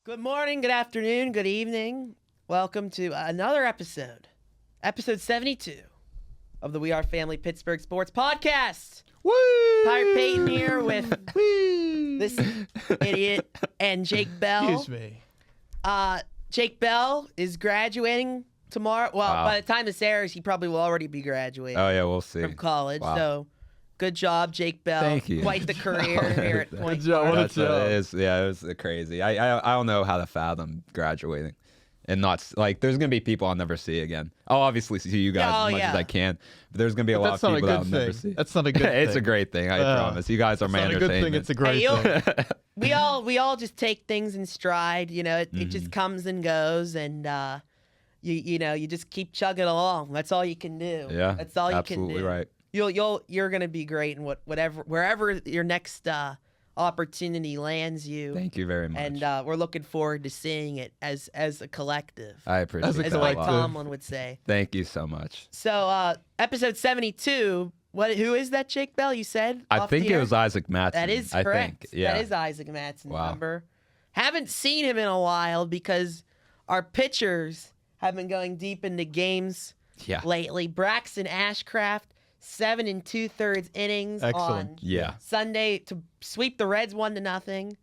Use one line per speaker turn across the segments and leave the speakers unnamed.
Good morning, good afternoon, good evening. Welcome to another episode 72 of the We Are Family Pittsburgh Sports Podcast.
Woo!
Pirate Peyton here with this idiot and Jake Bell.
Excuse me.
Jake Bell is graduating tomorrow. Well, by the time this airs, he probably will already be graduating.
Oh, yeah, we'll see.
From college.
Wow.
So, good job, Jake Bell.
Thank you.
Quite the career here at Point.
Good job. What a
That's what
job.
it is. Yeah, it was crazy. I don't know how to fathom graduating and not like. There's gonna be people I'll never see again. I'll obviously see you guys as much as I can, but there's gonna be a lot of
That's not a
people that I'll
good
never
thing.
see.
That's not a good thing.
It's a great thing. I promise. You guys are my
It's not a good thing.
entertainment.
It's a great thing.
We all just take things in stride. You know, it just comes and goes, and you just keep chugging along. That's all you can do.
Yeah,
that's all you
absolutely
can do.
right.
You're gonna be great in wherever your next opportunity lands you.
Thank you very much.
And we're looking forward to seeing it as a collective.
I appreciate
As a
that
As
a
Mike
lot.
Tomlin would say.
Thank you so much.
So, episode 72. Who is that, Jake Bell? You said
I
off
think
the
it
air?
was Isaac Mattson.
That is
I
correct.
think. Yeah.
That is Isaac Mattson's
Wow.
number. Haven't seen him in a while because our pitchers have been going deep into games
Yeah.
lately. Braxton Ashcraft, 7 2/3 innings
Excellent.
on
Yeah.
Sunday to sweep the Reds 1-0.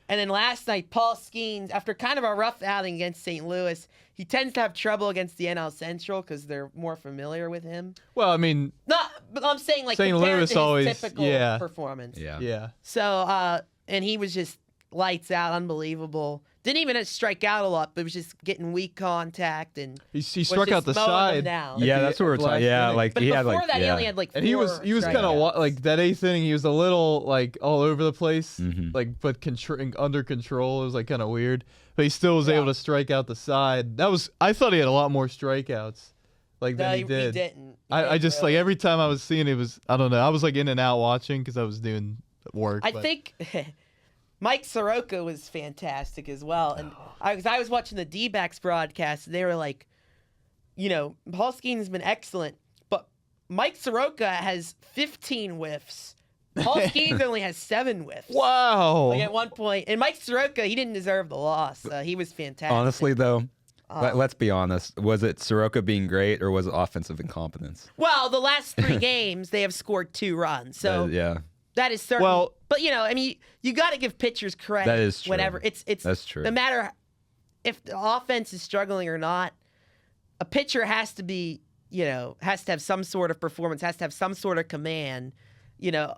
And then last night, Paul Skeens, after kind of a rough outing against St. Louis, he tends to have trouble against the NL Central because they're more familiar with him.
Well, I mean,
But I'm saying like
St.
compared
Louis
to his
always-
typical
yeah.
performance.
Yeah.
yeah.
So, and he was just lights out, unbelievable. Didn't even strike out a lot, but was just getting weak contact and
He
was
struck
just
out the
mowing them
side.
down.
Yeah,
the
that's what we're
last
talking. Yeah,
inning.
like
But
he
before
had like
that, he
yeah.
only had like
And he was kind of
strikeouts.
like that eighth inning. He was a little like all over the place,
Mhm.
like but under control. It was like kind of weird, but he still was able to strike out the side. I thought he had a lot more strikeouts, like
No,
than
he
he did.
didn't.
I just like every time I was seeing it was I don't know. I was like in and out watching because I was doing work.
I
but-
think Mike Soroka was fantastic as well. And I was watching the D-backs broadcast, and they were like, Paul Skeens has been excellent, but Mike Soroka has 15 whiffs. Paul Skeens only has 7 whiffs.
Wow.
Like at one point, and Mike Soroka, he didn't deserve the loss. He was fantastic.
Honestly, though, let's be honest. Was it Soroka being great or was it offensive incompetence?
Well, the last 3 games, they have scored 2 runs. So
Yeah.
that is certainly.
Well-
but I mean, you got to give pitchers credit.
That is true.
Whatever. It's
That's true.
No matter if the offense is struggling or not, a pitcher has to be, has to have some sort of performance, has to have some sort of command,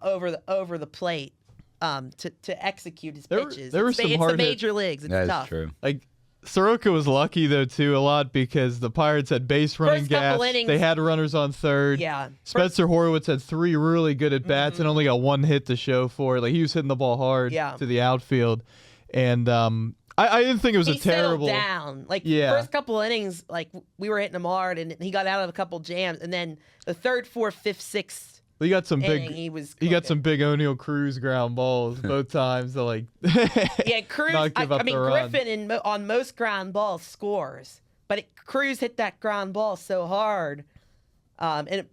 over the plate, to execute his
There-
pitches.
there were
it's
some
it's
hard
the
hit-
major leagues. It's
That is
tough.
true.
Like Soroka was lucky though too a lot because the Pirates had base running
First couple
gas.
innings-
They had runners on third.
Yeah.
Spencer Horwitz had 3 really good at bats and only got 1 hit to show for it. Like he was hitting the ball hard
Yeah.
to the outfield, and I didn't think it was
He
a terrible.
settled down. Like
Yeah.
first couple innings, like we were hitting him hard, and he got out of a couple jams, and then the third, fourth, fifth, sixth
He got some
inning,
big.
he was.
He got
cooking.
some big O'Neal Cruz ground balls both times to like.
Yeah, Cruz.
not give up
I mean,
the run.
Griffin on most ground balls scores, but Cruz hit that ground ball so hard, and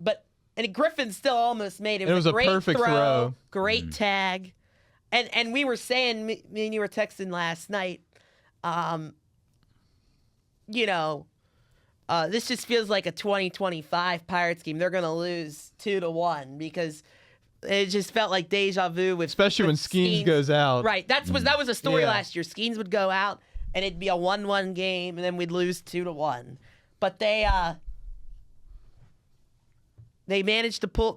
Griffin still almost made it.
It was
a
a
great
perfect throw.
great tag, and we were saying, me and you were texting last night, this just feels like a 2025 Pirates game. They're gonna lose 2-1 because it just felt like deja vu with
Especially when
with
Skeens goes out.
Right. That was a story
Yeah.
last year. Skeens would go out and it'd be a 1-1 game and then we'd lose 2-1. But they managed to pull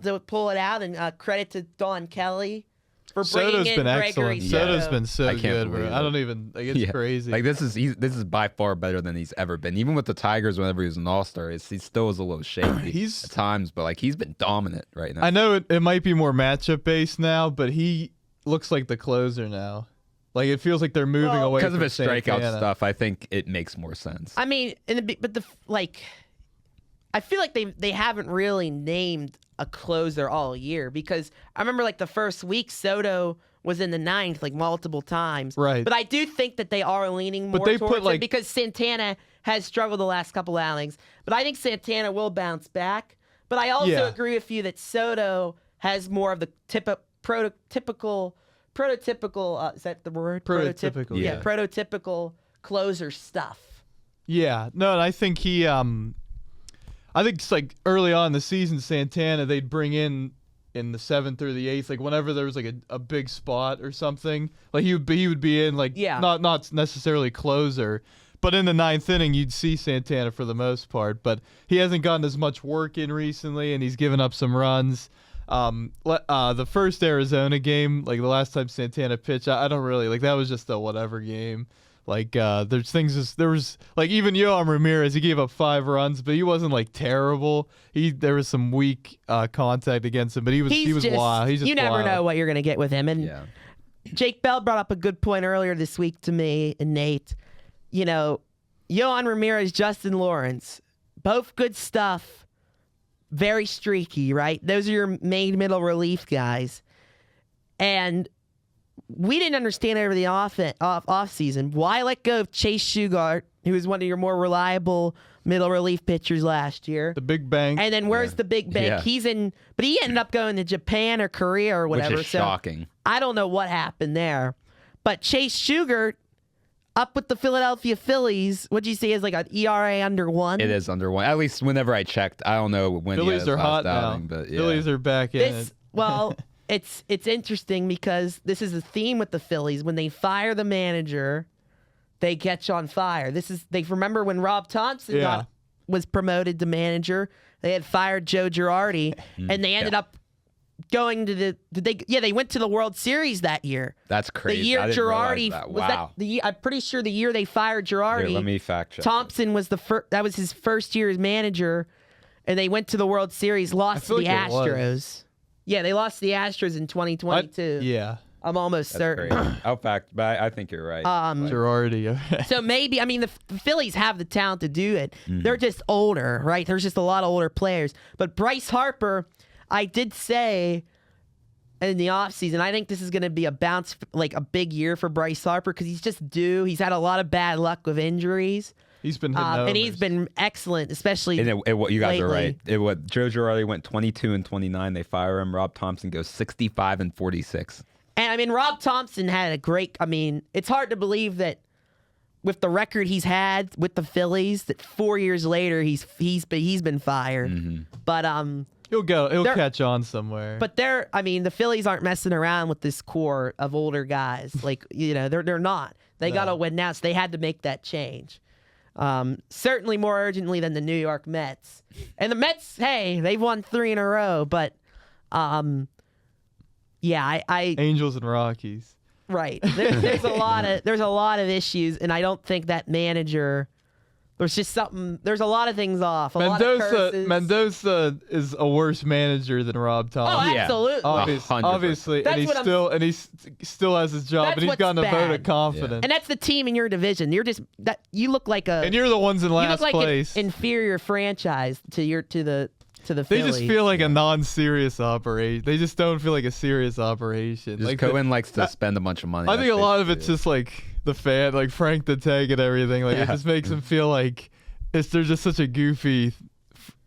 it out, and credit to Don Kelly for bringing
Soto's
in
been
Gregory
excellent.
Soto.
Soto's been so
I can't
good, bro.
believe
I
it.
don't even like it's
Yeah.
crazy.
Like this is by far better than he's ever been. Even with the Tigers, whenever he was an All-Star, he still was a little shaky
He's-
at times, but like he's been dominant right now.
I know it might be more matchup based now, but he looks like the closer now. Like it feels like they're moving
Well,
away
because
from
of his strikeout
Santana.
stuff, I think it makes more sense.
I mean, I feel like they haven't really named a closer all year, because I remember like the first week Soto was in the 9th like multiple times.
Right.
But I do think that they are leaning more
But they
towards
put, like-
it because Santana has struggled the last couple outings. But I think Santana will bounce back. But I also
Yeah.
agree with you that Soto has more of the prototypical is that the word?
Prototypical,
Yeah,
yeah.
prototypical closer stuff.
Yeah, no, and I think I think it's like early on in the season, Santana, they'd bring in the 7th or the 8th, like whenever there was like a big spot or something, like he would be in like not necessarily closer, but in the 9th inning you'd see Santana for the most part. But he hasn't gotten as much work in recently, and he's given up some runs. The first Arizona game, like the last time Santana pitched, I don't really like that was just a whatever game. Like there was like even Yohan Ramirez, he gave up 5 runs, but he wasn't like terrible. There was some weak contact against him, but he was wild. He's just
you never
wild.
know what you're gonna get with him. And Jake Bell brought up a good point earlier this week to me and Nate. You know, Yohan Ramirez, Justin Lawrence, both good stuff, very streaky, right? Those are your main middle relief guys, and we didn't understand over the off season why let go of Chase Shugart, who was one of your more reliable middle relief pitchers last year.
The big bank.
And then where's the big bank?
Yeah.
He's in, but he ended up going to Japan or Korea or whatever.
Which is shocking.
I don't know what happened there. But Chase Shugart up with the Philadelphia Phillies, what'd you say is like an ERA under 1?
It is under 1. At least whenever I checked. I don't know when
Phillies are hot now.
But yeah.
Phillies are back in it.
Well, it's interesting because this is a theme with the Phillies. When they fire the manager, they catch on fire. They remember when Rob Thompson was promoted to manager. They had fired Joe Girardi, and they ended up going to they went to the World Series that year.
That's crazy.
The year
I didn't
Girardi
realize that.
was
Wow.
I'm pretty sure the year they fired Girardi.
Here, let me fact check.
Thompson was that was his first year as manager, and they went to the World Series, lost to the Astros. Yeah, they lost to the Astros in 2022.
Yeah.
I'm almost certain.
Crazy. But I think you're right.
Girardi.
So maybe, I mean, the Phillies have the talent to do it. They're just older, right? There's just a lot of older players. But Bryce Harper, I did say in the offseason, I think this is going to be a bounce, like a big year for Bryce Harper because he's just due. He's had a lot of bad luck with injuries.
He's been hitting
and he's been excellent, especially
and you guys
lately.
are right. Joe Girardi went 22-29. They fire him. Rob Thompson goes 65-46.
And I mean, Rob Thompson had a great. I mean, it's hard to believe that with the record he's had with the Phillies, that 4 years later he's been fired. But
He'll catch on somewhere.
But the Phillies aren't messing around with this core of older guys. Like, you know, they're not. They got to win now, so they had to make that change. Certainly more urgently than the New York Mets. And the Mets, hey, they've won 3 in a row, but
Angels and Rockies.
Right. There's a lot of issues, and I don't think that manager. There's a lot of things off.
Mendoza is a worse manager than Rob Thompson.
Oh, absolutely.
Obviously, and he still has his job, and he's gotten a vote of confidence.
And that's the team in your division. You look like
and you're the ones in last place.
An inferior franchise to the Phillies.
They just feel like a non-serious operation. They just don't feel like a serious operation.
Like Cohen likes to spend a bunch of money.
I think a lot of it's just like the fan, like Frank the Tank and everything. Like it just makes him feel like they're just such a goofy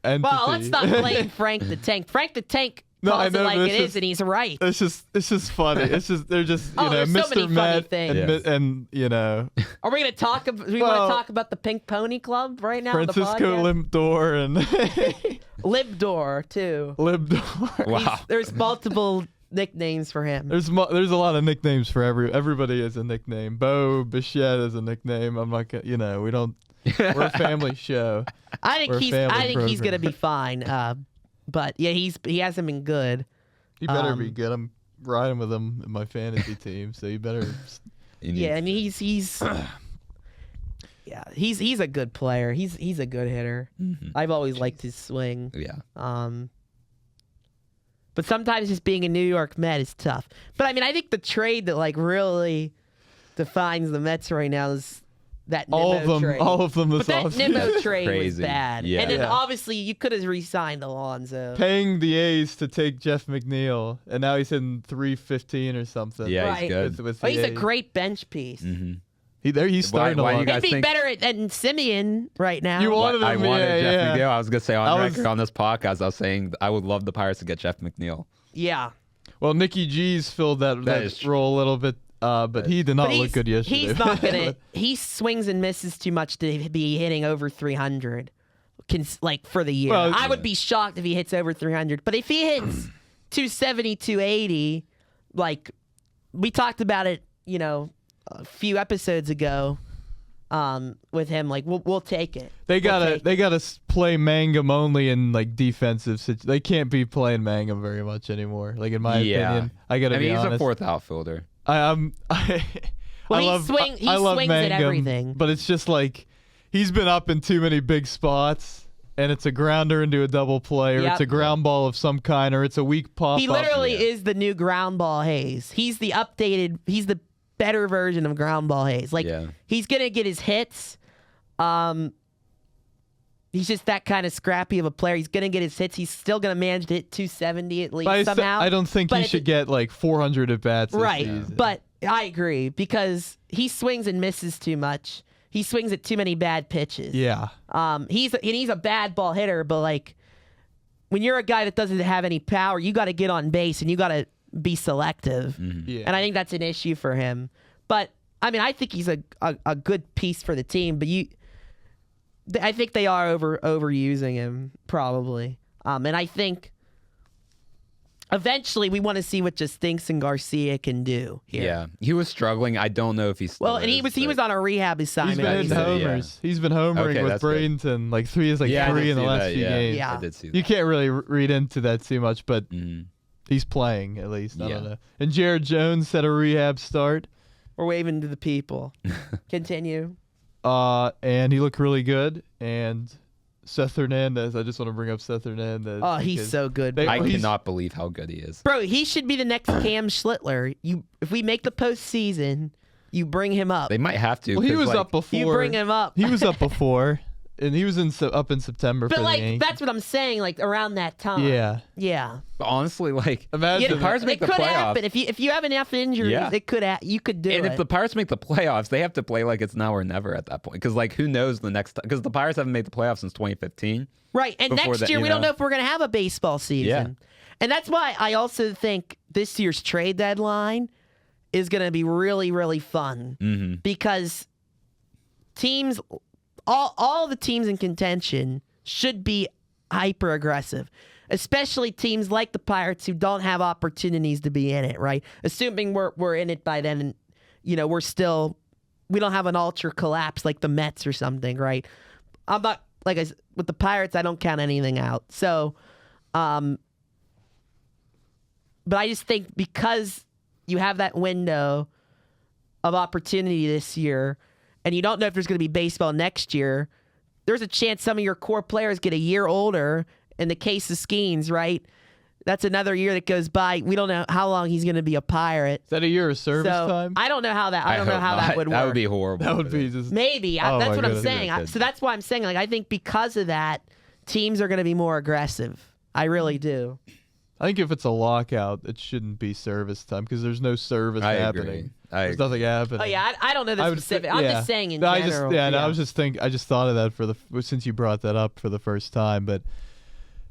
entity.
Well, let's not blame Frank the Tank. Frank the Tank calls it like it is, and he's right.
It's just funny. It's just they're just Mr. Met and you know.
Are we gonna talk? Want to talk about the Pink Pony Club right now?
Francisco Lindor and
Libdor too.
Libdor.
Wow.
There's multiple nicknames for him.
There's a lot of nicknames for everybody has a nickname. Bo Bichette is a nickname. I'm not gonna, we don't. We're a family show.
I think he's gonna be fine. But yeah, he hasn't been good.
He better be good. I'm riding with him in my fantasy team, so you better.
Yeah, I mean he's a good player. He's a good hitter. I've always liked his swing.
Yeah.
But sometimes just being a New York Met is tough. But I mean, I think the trade that like really defines the Mets right now is that Nimmo trade.
All of them.
But that Nimmo trade was bad.
Yeah.
And then obviously you could have re-signed Alonso.
Paying the A's to take Jeff McNeil, and now he's hitting $315 or something.
Yeah,
right.
he's good.
With
he's
A's.
a great bench piece.
He's starting
why
to
you guys
He'd be
think-
better than Simeon right now.
You wanted him,
I wanted Jeff McNeil. I was gonna say on record on this podcast, I was saying I would love the Pirates to get Jeff McNeil.
Yeah.
Well, Nicky G's filled that
is
role a little bit but he did not look good yesterday.
He's not gonna. He swings and misses too much to be hitting over 300. Like for the year,
Well,
I would be shocked if he hits over 300. But if he hits 270, 280, like we talked about it, a few episodes ago, with him, like we'll take it.
They gotta play Mangum only in like defensive situations. They can't be playing Mangum very much anymore. Like in my opinion, I gotta be honest.
He's a fourth outfielder.
Well, he swings
Mangum,
at everything.
But it's just like he's been up in too many big spots, and it's a grounder into a double play, or it's a ground ball of some kind, or it's a weak pop.
He literally is the new ground ball Hayes. He's the better version of ground ball Hayes. Like he's gonna get his hits. He's just that kind of scrappy of a player. He's gonna get his hits. He's still gonna manage to hit 270 at least somehow.
I don't think he should get like 400 at bats.
Right,
this season.
but I agree because he swings and misses too much. He swings at too many bad pitches.
Yeah.
He's a bad ball hitter, but like when you're a guy that doesn't have any power, you got to get on base and you got to be selective.
Mm-hmm.
Yeah.
And I think that's an issue for him. But I mean, I think he's a good piece for the team. But I think they are overusing him probably. And I think eventually we want to see what Justinson Garcia can do here.
Yeah, he was struggling. I don't know if he's still
and he was on a rehab assignment.
He's been hitting homers. He's been homering with Bradenton. Like three in the last few games.
Yeah.
I did see that.
You can't really read into that too much, but he's playing at least. I don't know. And Jared Jones had a rehab start.
We're waving to the people. Continue.
And he looked really good. And Seth Hernandez, I just want to bring up Seth Hernandez.
Oh, he's so good.
I cannot believe how good he is.
Bro, he should be the next Cam Schlittler. If we make the postseason, you bring him up.
They might have to.
Well, he was up before.
You bring him up.
He was up before. And he was up in September
but
for
like
the Yankees.
that's what I'm saying, like around that time.
Yeah.
But honestly, like
imagine
the Pirates make the
playoffs. It could
playoffs.
happen if you have enough injuries. It could you could do it.
And if the Pirates make the playoffs, they have to play like it's now or never at that point. Because like who knows the next? Because the Pirates haven't made the playoffs since 2015.
Right, and next year we don't know if we're gonna have a baseball season.
Yeah.
And that's why I also think this year's trade deadline is gonna be really, really fun because teams. All the teams in contention should be hyper aggressive, especially teams like the Pirates who don't have opportunities to be in it, right? Assuming we're in it by then, and we don't have an ultra collapse like the Mets or something, right? I'm not with the Pirates. I don't count anything out. So, but I just think because you have that window of opportunity this year. And you don't know if there's going to be baseball next year, there's a chance some of your core players get a year older. In the case of Skeens, right? That's another year that goes by. We don't know how long he's going to be a Pirate.
Is that a year of service time?
I don't know how that. I don't know how that would work.
That would be horrible.
That would be just
maybe. That's what I'm saying. So that's why I'm saying. Like I think because of that, teams are going to be more aggressive. I really do.
I think if it's a lockout, it shouldn't be service time because there's no service happening. There's nothing happening.
Oh yeah, I don't know the specific. I'm just saying in general.
I was just I just thought of that since you brought that up for the first time. But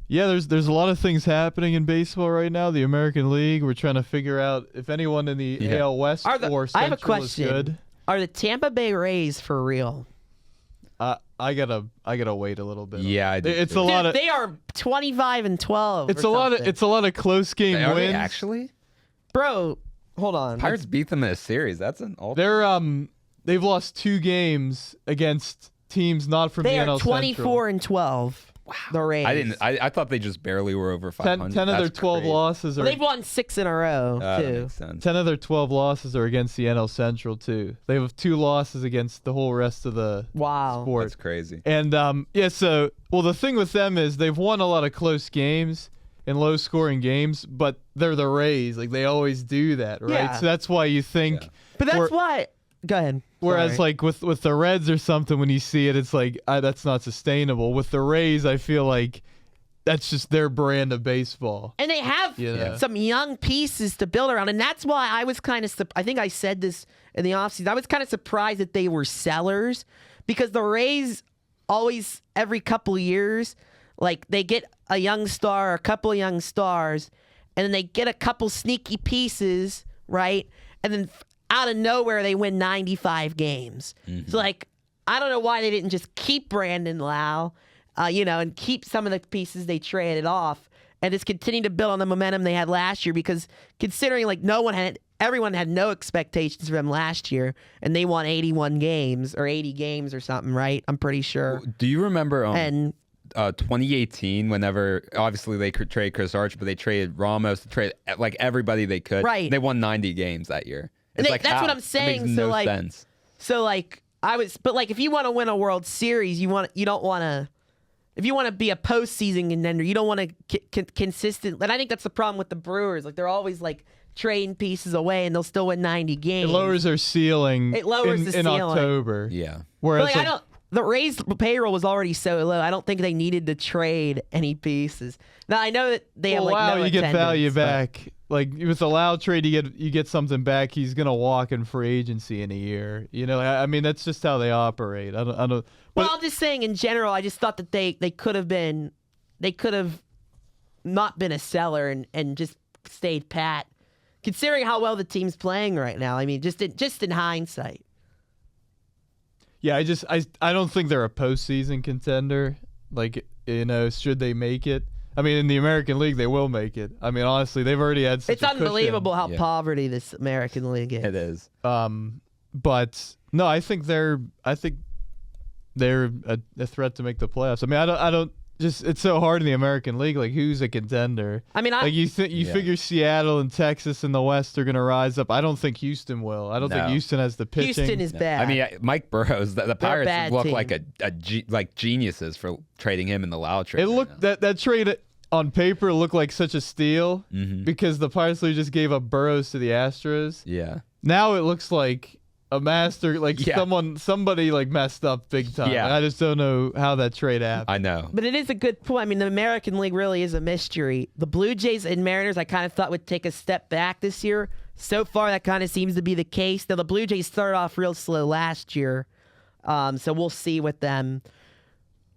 yeah, there's a lot of things happening in baseball right now. The American League. We're trying to figure out if anyone in the AL West or Central
I have a question.
is good.
Are the Tampa Bay Rays for real?
I gotta wait a little bit.
Yeah,
it's a lot of.
They are 25-12.
It's a lot of close game
Are
wins.
they actually,
bro. Hold on.
Pirates beat them in a series. That's an all.
They've lost 2 games against teams not from the NL Central.
They are 24-12. Wow. The Rays.
I thought they just barely were over 500.
10 of their 12 losses are.
They've won 6 in a row too.
That makes sense.
10 of their 12 losses are against the NL Central too. They have 2 losses against the whole rest of the sport.
That's crazy.
And the thing with them is they've won a lot of close games and low scoring games, but they're the Rays. Like they always do that, right?
Yeah.
So that's why you think.
Yeah. But that's why. Go ahead.
Whereas, like with the Reds or something, when you see it, it's like that's not sustainable. With the Rays, I feel like that's just their brand of baseball.
And they have some young pieces to build around, and that's why I was kind of. I think I said this in the offseason. I was kind of surprised that they were sellers because the Rays always every couple of years, like they get a young star, a couple of young stars, and then they get a couple sneaky pieces, right? And then out of nowhere they win 95 games. So like, I don't know why they didn't just keep Brandon Lau, and keep some of the pieces they traded off and just continue to build on the momentum they had last year, because considering like everyone had no expectations for them last year, and they won 81 games or 80 games or something, right? I'm pretty sure.
Do you remember 2018, whenever obviously they could trade Chris Archer, but they traded Ramos, to trade like everybody they could.
Right.
They won 90 games that year. It's
That's what I'm saying.
It makes no sense.
So like but like if you want to win a World Series, if you want to be a postseason contender, you don't want to consistent. And I think that's the problem with the Brewers. Like they're always like trading pieces away, and they'll still win 90 games.
It lowers their ceiling.
It lowers the ceiling
in October.
Yeah.
Whereas
like, the Rays' payroll was already so low. I don't think they needed to trade any pieces. Now I know that they have like no
you get value
attendance,
back. Like with the Lau trade, you get something back. He's gonna walk in free agency in a year. I mean, that's just how they operate. I don't.
Well, I'm just saying in general. I just thought that they could have not been a seller and just stayed pat, considering how well the team's playing right now. I mean, just in hindsight.
Yeah, I don't think they're a postseason contender. Like, should they make it? I mean, in the American League, they will make it. I mean, honestly, they've already had such
It's unbelievable how
Yeah.
poverty this American League is.
It is.
But no, I think they're a threat to make the playoffs. I mean, I don't. Just it's so hard in the American League. Like, who's a contender?
I mean,
you figure Seattle and Texas in the West are going to rise up. I don't think Houston will. I don't think Houston has the pitching.
Houston is bad.
I mean, Mike Burrows, the Pirates
bad
look
team.
like geniuses for trading him in the Lau trade.
It looked that trade on paper looked like such a steal because the Pirates just gave up Burrows to the Astros.
Yeah.
Now it looks like a master, like somebody like messed up big time.
Yeah.
I just don't know how that trade happened.
I know.
But it is a good point. I mean, the American League really is a mystery. The Blue Jays and Mariners, I kind of thought would take a step back this year. So far, that kind of seems to be the case. Now, the Blue Jays started off real slow last year, so we'll see with them.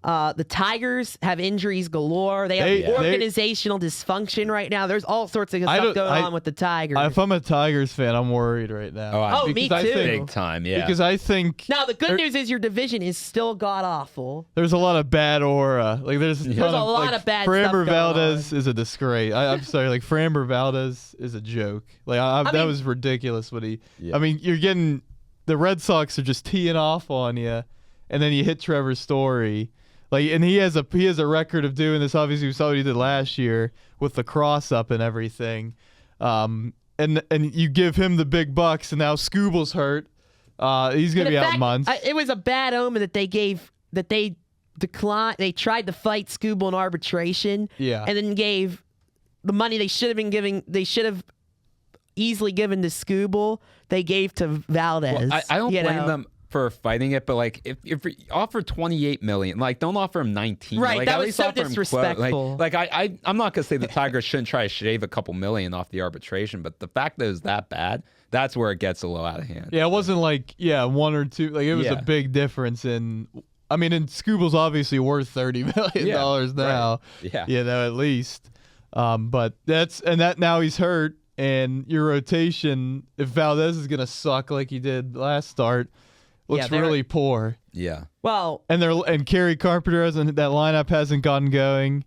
The Tigers have injuries galore. They have organizational dysfunction right now. There's all sorts of stuff going on with the Tigers.
If I'm a Tigers fan, I'm worried right now.
Oh, me too.
Big time, yeah.
Because I think
now the good news is your division is still god awful.
there's a lot of bad aura. Like there's a lot
of bad stuff
Framber
going
Valdez
on.
is a disgrace. I'm sorry. Like Framber Valdez is a joke. Like that was ridiculous. What he.
Yeah.
I mean, you're getting the Red Sox are just teeing off on you, and then you hit Trevor Story. Like, and he has a record of doing this. Obviously, we saw what he did last year with the cross up and everything. And you give him the big bucks, and now Scooble's hurt. He's gonna be out months.
It was a bad omen that they declined. They tried to fight Scooble in arbitration.
Yeah.
And then gave the money they should have been giving. They should have easily given to Scooble. They gave to Valdez.
Well, I don't blame them for fighting it, but like if you offer $28 million, like don't offer him 19.
Right,
like,
that
at
was
least
so
offer him
disrespectful.
I'm not gonna say the Tigers shouldn't try to shave a couple million off the arbitration, but the fact that it was that bad, that's where it gets a little out of hand.
Yeah, it wasn't like one or two. Like it was a big difference in. I mean, and Scooble's obviously worth $30 million now.
Right. Yeah,
at least. But now he's hurt, and your rotation, if Valdez is gonna suck like he did last start, looks really poor.
Yeah.
Well,
and Kerry Carpenter that lineup hasn't gotten going.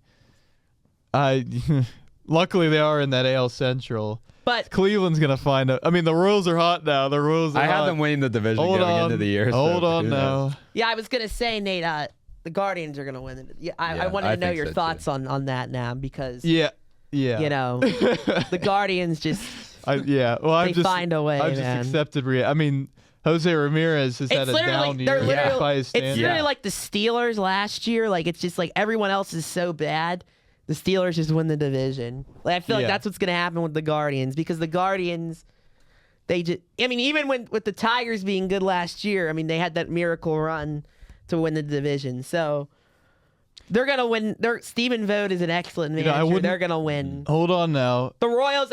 Luckily they are in that AL Central.
but
Cleveland's gonna find out. I mean, the Royals are hot now. The Royals are
I
hot.
have them winning the division going into the year.
Hold on
who knows?
now.
yeah, I was gonna say, Nate, the Guardians are gonna win it. Yeah, I wanted
I
to know
think
your
so,
thoughts
too.
on that now because
Yeah.
the Guardians just
I've
find a way,
I've just
man.
accepted. I mean, Jose Ramirez has had a down year by his
It's
standards.
literally like the Steelers last year. Like it's just like everyone else is so bad. The Steelers just win the division. Like I feel like that's what's gonna happen with the Guardians because the Guardians, even with the Tigers being good last year, I mean they had that miracle run to win the division. So they're gonna win. Stephen Vogt is an excellent manager. They're gonna win.
Hold on now.
The Royals,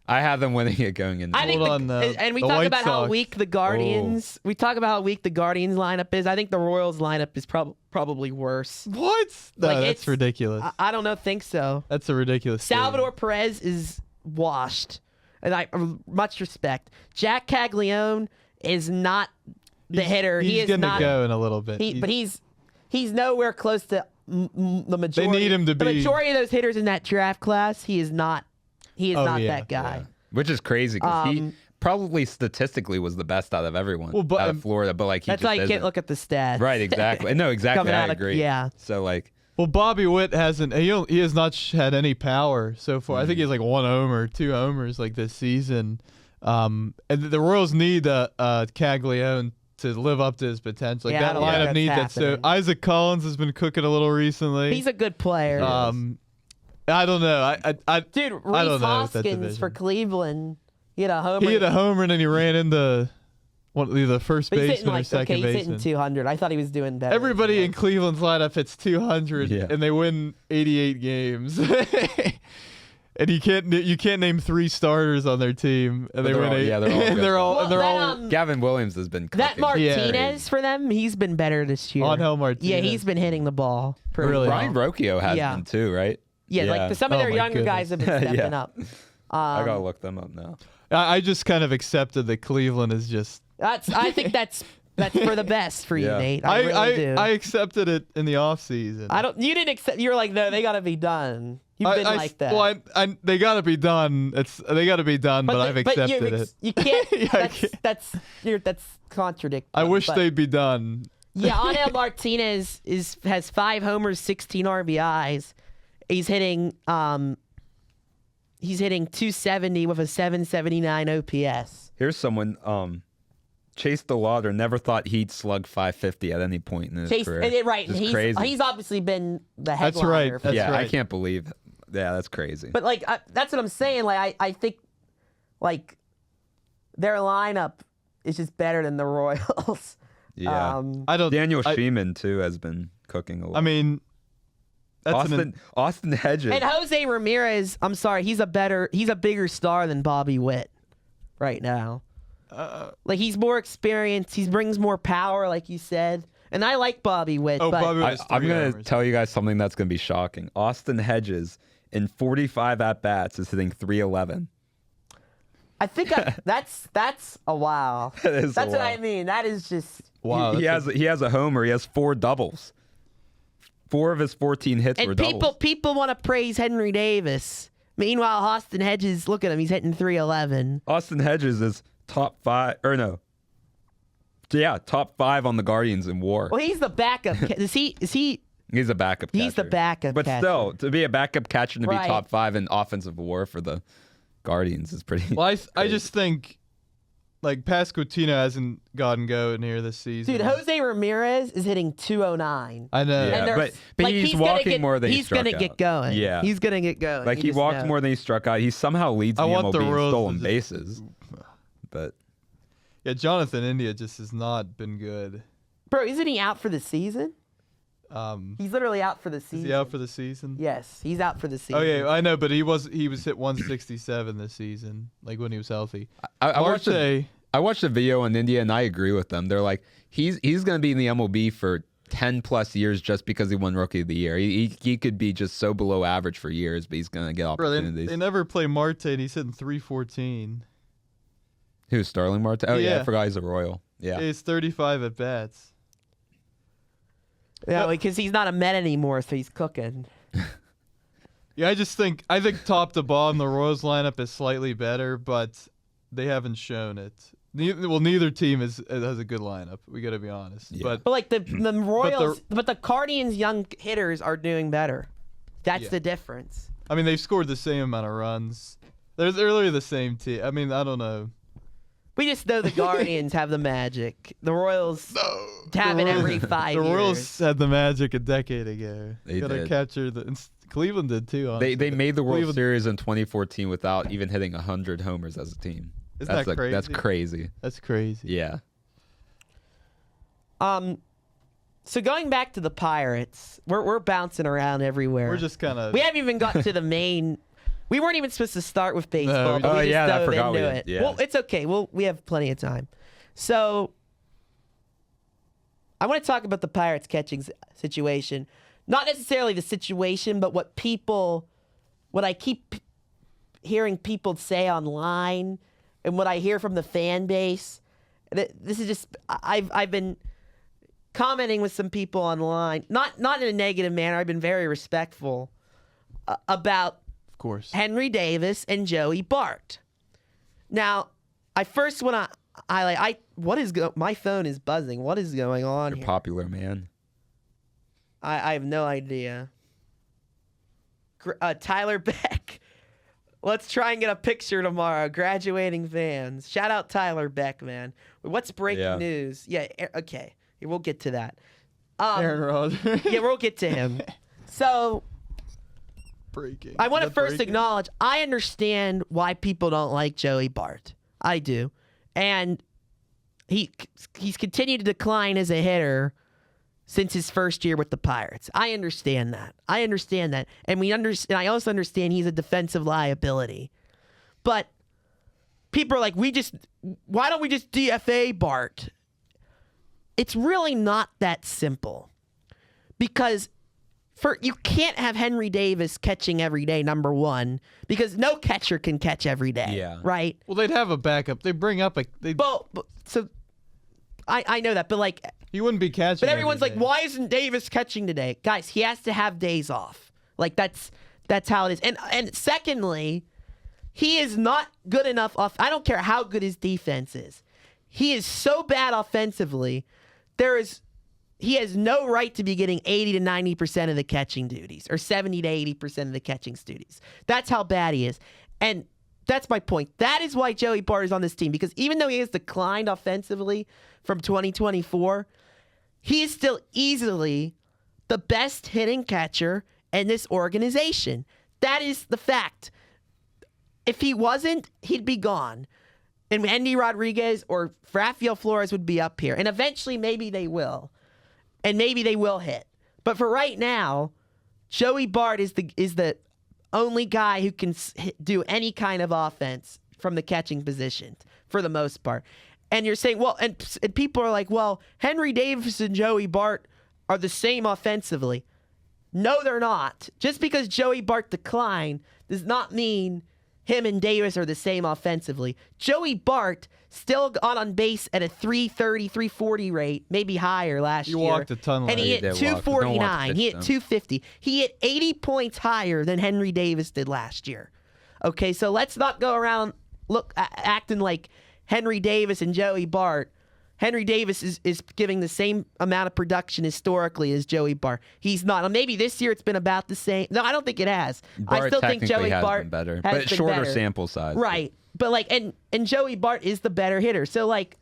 I have them winning it going into.
I think and we
the
talk
White
about how
Sox.
weak the Guardians. We talk about how weak the Guardians lineup is. I think the Royals lineup is probably worse.
What? No,
Like,
that's ridiculous.
I don't know. Think so.
That's a ridiculous.
Salvador Perez is washed. and much respect. Jack Caglione is not the hitter.
He's
He is
gonna
not.
go in a little bit.
But he's nowhere close to the majority.
They need him to
the
be.
majority of those hitters in that draft class. He is not. He is not
yeah,
that guy.
Yeah. Which is crazy because he probably statistically was the best out of everyone out of Florida, but like he
That's
just
why you
isn't.
can't look at the stats.
Right, exactly. No, exactly.
Coming
I
out of-
agree.
yeah.
So like,
Well, Bobby Witt hasn't. He has not had any power so far. I think he has like 1 homer, 2 homers like this season. And the Royals need Caglione to live up to his potential. Like
Yeah, I
that
don't think
lineup
that's
needs that. So
happening.
Isaac Collins has been cooking a little recently.
He's a good player.
I don't know.
Dude,
I don't
Reese
know with that
Hoskins
division.
for Cleveland. He had a homer.
He hit a homer and then he ran into either first
But he's hitting
baseman or
like
second
he's hitting
baseman.
200. I thought he was doing better.
Everybody in Cleveland's lineup hits 200
Yeah.
and they win 88 games. And you can't name 3 starters on their team and
But
they
they're
win
all-
8.
yeah, they're all
and
good.
they're all
Well,
and they're
that,
all
Gavin Williams has been
that
cooking.
Martinez for them, he's been better this year.
Angel Martinez.
Yeah, he's been hitting the ball. Pretty
Really?
well.
Brian Rocchio has
Yeah.
been too, right?
Yeah, like some of
Oh
their
my
younger
goodness.
guys have been stepping
Yeah.
up.
I gotta look them up now.
I just kind of accepted that Cleveland is just.
I think that's for the best for you,
Yeah.
Nate. I really do.
I accepted it in the offseason.
You didn't accept. You were like, no, they got to be done. You've been like that.
Well, they got to be done. They got to be done, but I've accepted it.
You can't.
Yeah, I
That's contradictory.
I wish
but-
they'd be done.
Yeah, Angel Martinez has 5 homers, 16 RBIs. He's hitting 270 with a 779 OPS.
Here's someone. Chase DeLauder never thought he'd slug 550 at any point in his career.
Right,
Just
and
crazy.
he's obviously been the
That's
headliner.
right.
for-
That's
yeah, I
right.
can't believe. Yeah, that's crazy.
But like that's what I'm saying. Like I think like their lineup is just better than the Royals.
yeah,
I don't.
Daniel
I,
Sheeman too has been cooking a lot.
I mean, that's
Austin Hedges.
And Jose Ramirez, I'm sorry, he's a bigger star than Bobby Witt right now. Like he's more experienced, he brings more power, like you said. And I like Bobby Witt.
Oh,
but
Bobby Witt.
I'm going to
homers.
tell you guys something that's going to be shocking. Austin Hedges, in 45 at-bats, is hitting 311.
I think that's a wow.
That is a
That's what
wow.
I mean. That is just
Wow.
he has a homer. He has 4 doubles. 4 of his 14 hits were
and
doubles.
people want to praise Henry Davis. Meanwhile, Austin Hedges, look at him, he's hitting 311.
Austin Hedges is top 5, or no. Yeah, top 5 on the Guardians in WAR.
Well, he's the backup. Is he?
He's a backup catcher.
He's the backup
But
catcher.
still, to be a backup catcher and to be
Right.
top 5 in offensive WAR for the Guardians is pretty.
Well, I just think like Pasquantino hasn't gotten going here this season.
Dude, Jose Ramirez is hitting 209.
I know.
Yeah,
And there's-
but he's
gonna
walking
get-
more than he
he's
struck
gonna
out.
get going.
Yeah.
He's gonna get going.
Like
You
he
just
walked
know.
more than he struck out. He somehow leads
I
the
want
MLB
the
in
Royals
stolen
to
bases. But
Yeah, Jonathan India just has not been good.
Bro, isn't he out for the season? He's literally out for the season.
Is he out for the season?
Yes, he's out for the season.
Oh yeah, I know, but he was hit 167 this season, like when he was healthy.
I watched
Marte,
I watched a video on India and I agree with them. They're like he's going to be in the MLB for 10 plus years just because he won Rookie of the Year. He could be just so below average for years, but he's going to get
bro,
opportunities.
they never play Marte, and he's hitting 314.
Who's Starling Marte? Oh yeah,
Yeah.
I forgot he's a Royal. Yeah.
It's 35 at bats.
Yeah, because he's not a Met anymore, so he's cooking.
Yeah, I think top to bottom the Royals lineup is slightly better, but they haven't shown it. Neither team has a good lineup. We got to be honest.
Yeah.
But
But like the Royals, but the Guardians' young hitters are doing better. That's
Yeah.
the difference.
I mean, they've scored the same amount of runs. They're really the same team. I mean, I don't know.
We just know the Guardians have the magic. The Royals have it every 5
The
years.
Royals had the magic a decade ago.
They
Gotta
did.
capture Cleveland did too. Honestly.
They made the World
Cleveland-
Series in 2014 without even hitting 100 homers as a team.
Isn't that
That's
crazy?
crazy.
That's crazy.
Yeah.
So going back to the Pirates, we're bouncing around everywhere.
We're just kind of.
We haven't even got to the main. We weren't even supposed to start with baseball,
No, we
but
Oh,
we just
yeah, I
dove
forgot
into
we
it.
did, yeah.
Well, it's okay. We have plenty of time. So I want to talk about the Pirates catching situation. Not necessarily the situation, but what I keep hearing people say online and what I hear from the fan base, this is just I've been commenting with some people online, not in a negative manner. I've been very respectful about,
Of course.
Henry Davis and Joey Bart. Now, I first want to highlight. My phone is buzzing. What is going on
You're
here?
popular, man.
I have no idea. Tyler Beck. Let's try and get a picture tomorrow. Graduating fans. Shout out Tyler Beck, man. What's breaking news? Yeah, okay. We'll get to that.
Aaron Rodgers.
Yeah, we'll get to him. So,
Breaking.
I want to
Is that
first
breaking?
acknowledge, I understand why people don't like Joey Bart. I do. And he's continued to decline as a hitter since his first year with the Pirates. I understand that. And I also understand he's a defensive liability. But people are like, why don't we just DFA Bart? It's really not that simple. Because you can't have Henry Davis catching every day, number one, because no catcher can catch every day.
Yeah.
Right?
Well, they'd have a backup. They bring up
So I know that, but like,
he wouldn't be catching.
but everyone's
every
like,
day.
why isn't Davis catching today? Guys, he has to have days off. Like that's how it is. And secondly, he is not good enough off. I don't care how good his defense is. He is so bad offensively. He has no right to be getting 80 to 90% of the catching duties or 70 to 80% of the catching duties. That's how bad he is. And that's my point. That is why Joey Bart is on this team, because even though he has declined offensively from 2024, he is still easily the best hitting catcher in this organization. That is the fact. If he wasn't, he'd be gone. And Andy Rodriguez or Rafael Flores would be up here. And eventually maybe they will. And maybe they will hit. But for right now, Joey Bart is the only guy who can do any kind of offense from the catching position for the most part. And you're saying, well, and people are like, well, Henry Davis and Joey Bart are the same offensively. No, they're not. Just because Joey Bart declined does not mean him and Davis are the same offensively. Joey Bart still got on base at a 330, 340 rate, maybe higher last year.
He walked a ton
And he
last
hit
year. He did walk. Don't watch
249. He hit
pitch,
250. He hit 80 points higher than Henry Davis did last year. Okay, so let's not go around acting like Henry Davis and Joey Bart. Henry Davis is giving the same amount of production historically as Joey Bart. He's not. Maybe this year it's been about the same. No, I don't think it has.
Bart
I still think
technically
Joey
has
Bart
been better,
has
but
been
shorter
better.
sample size.
Right. But like, and Joey Bart is the better hitter. So like,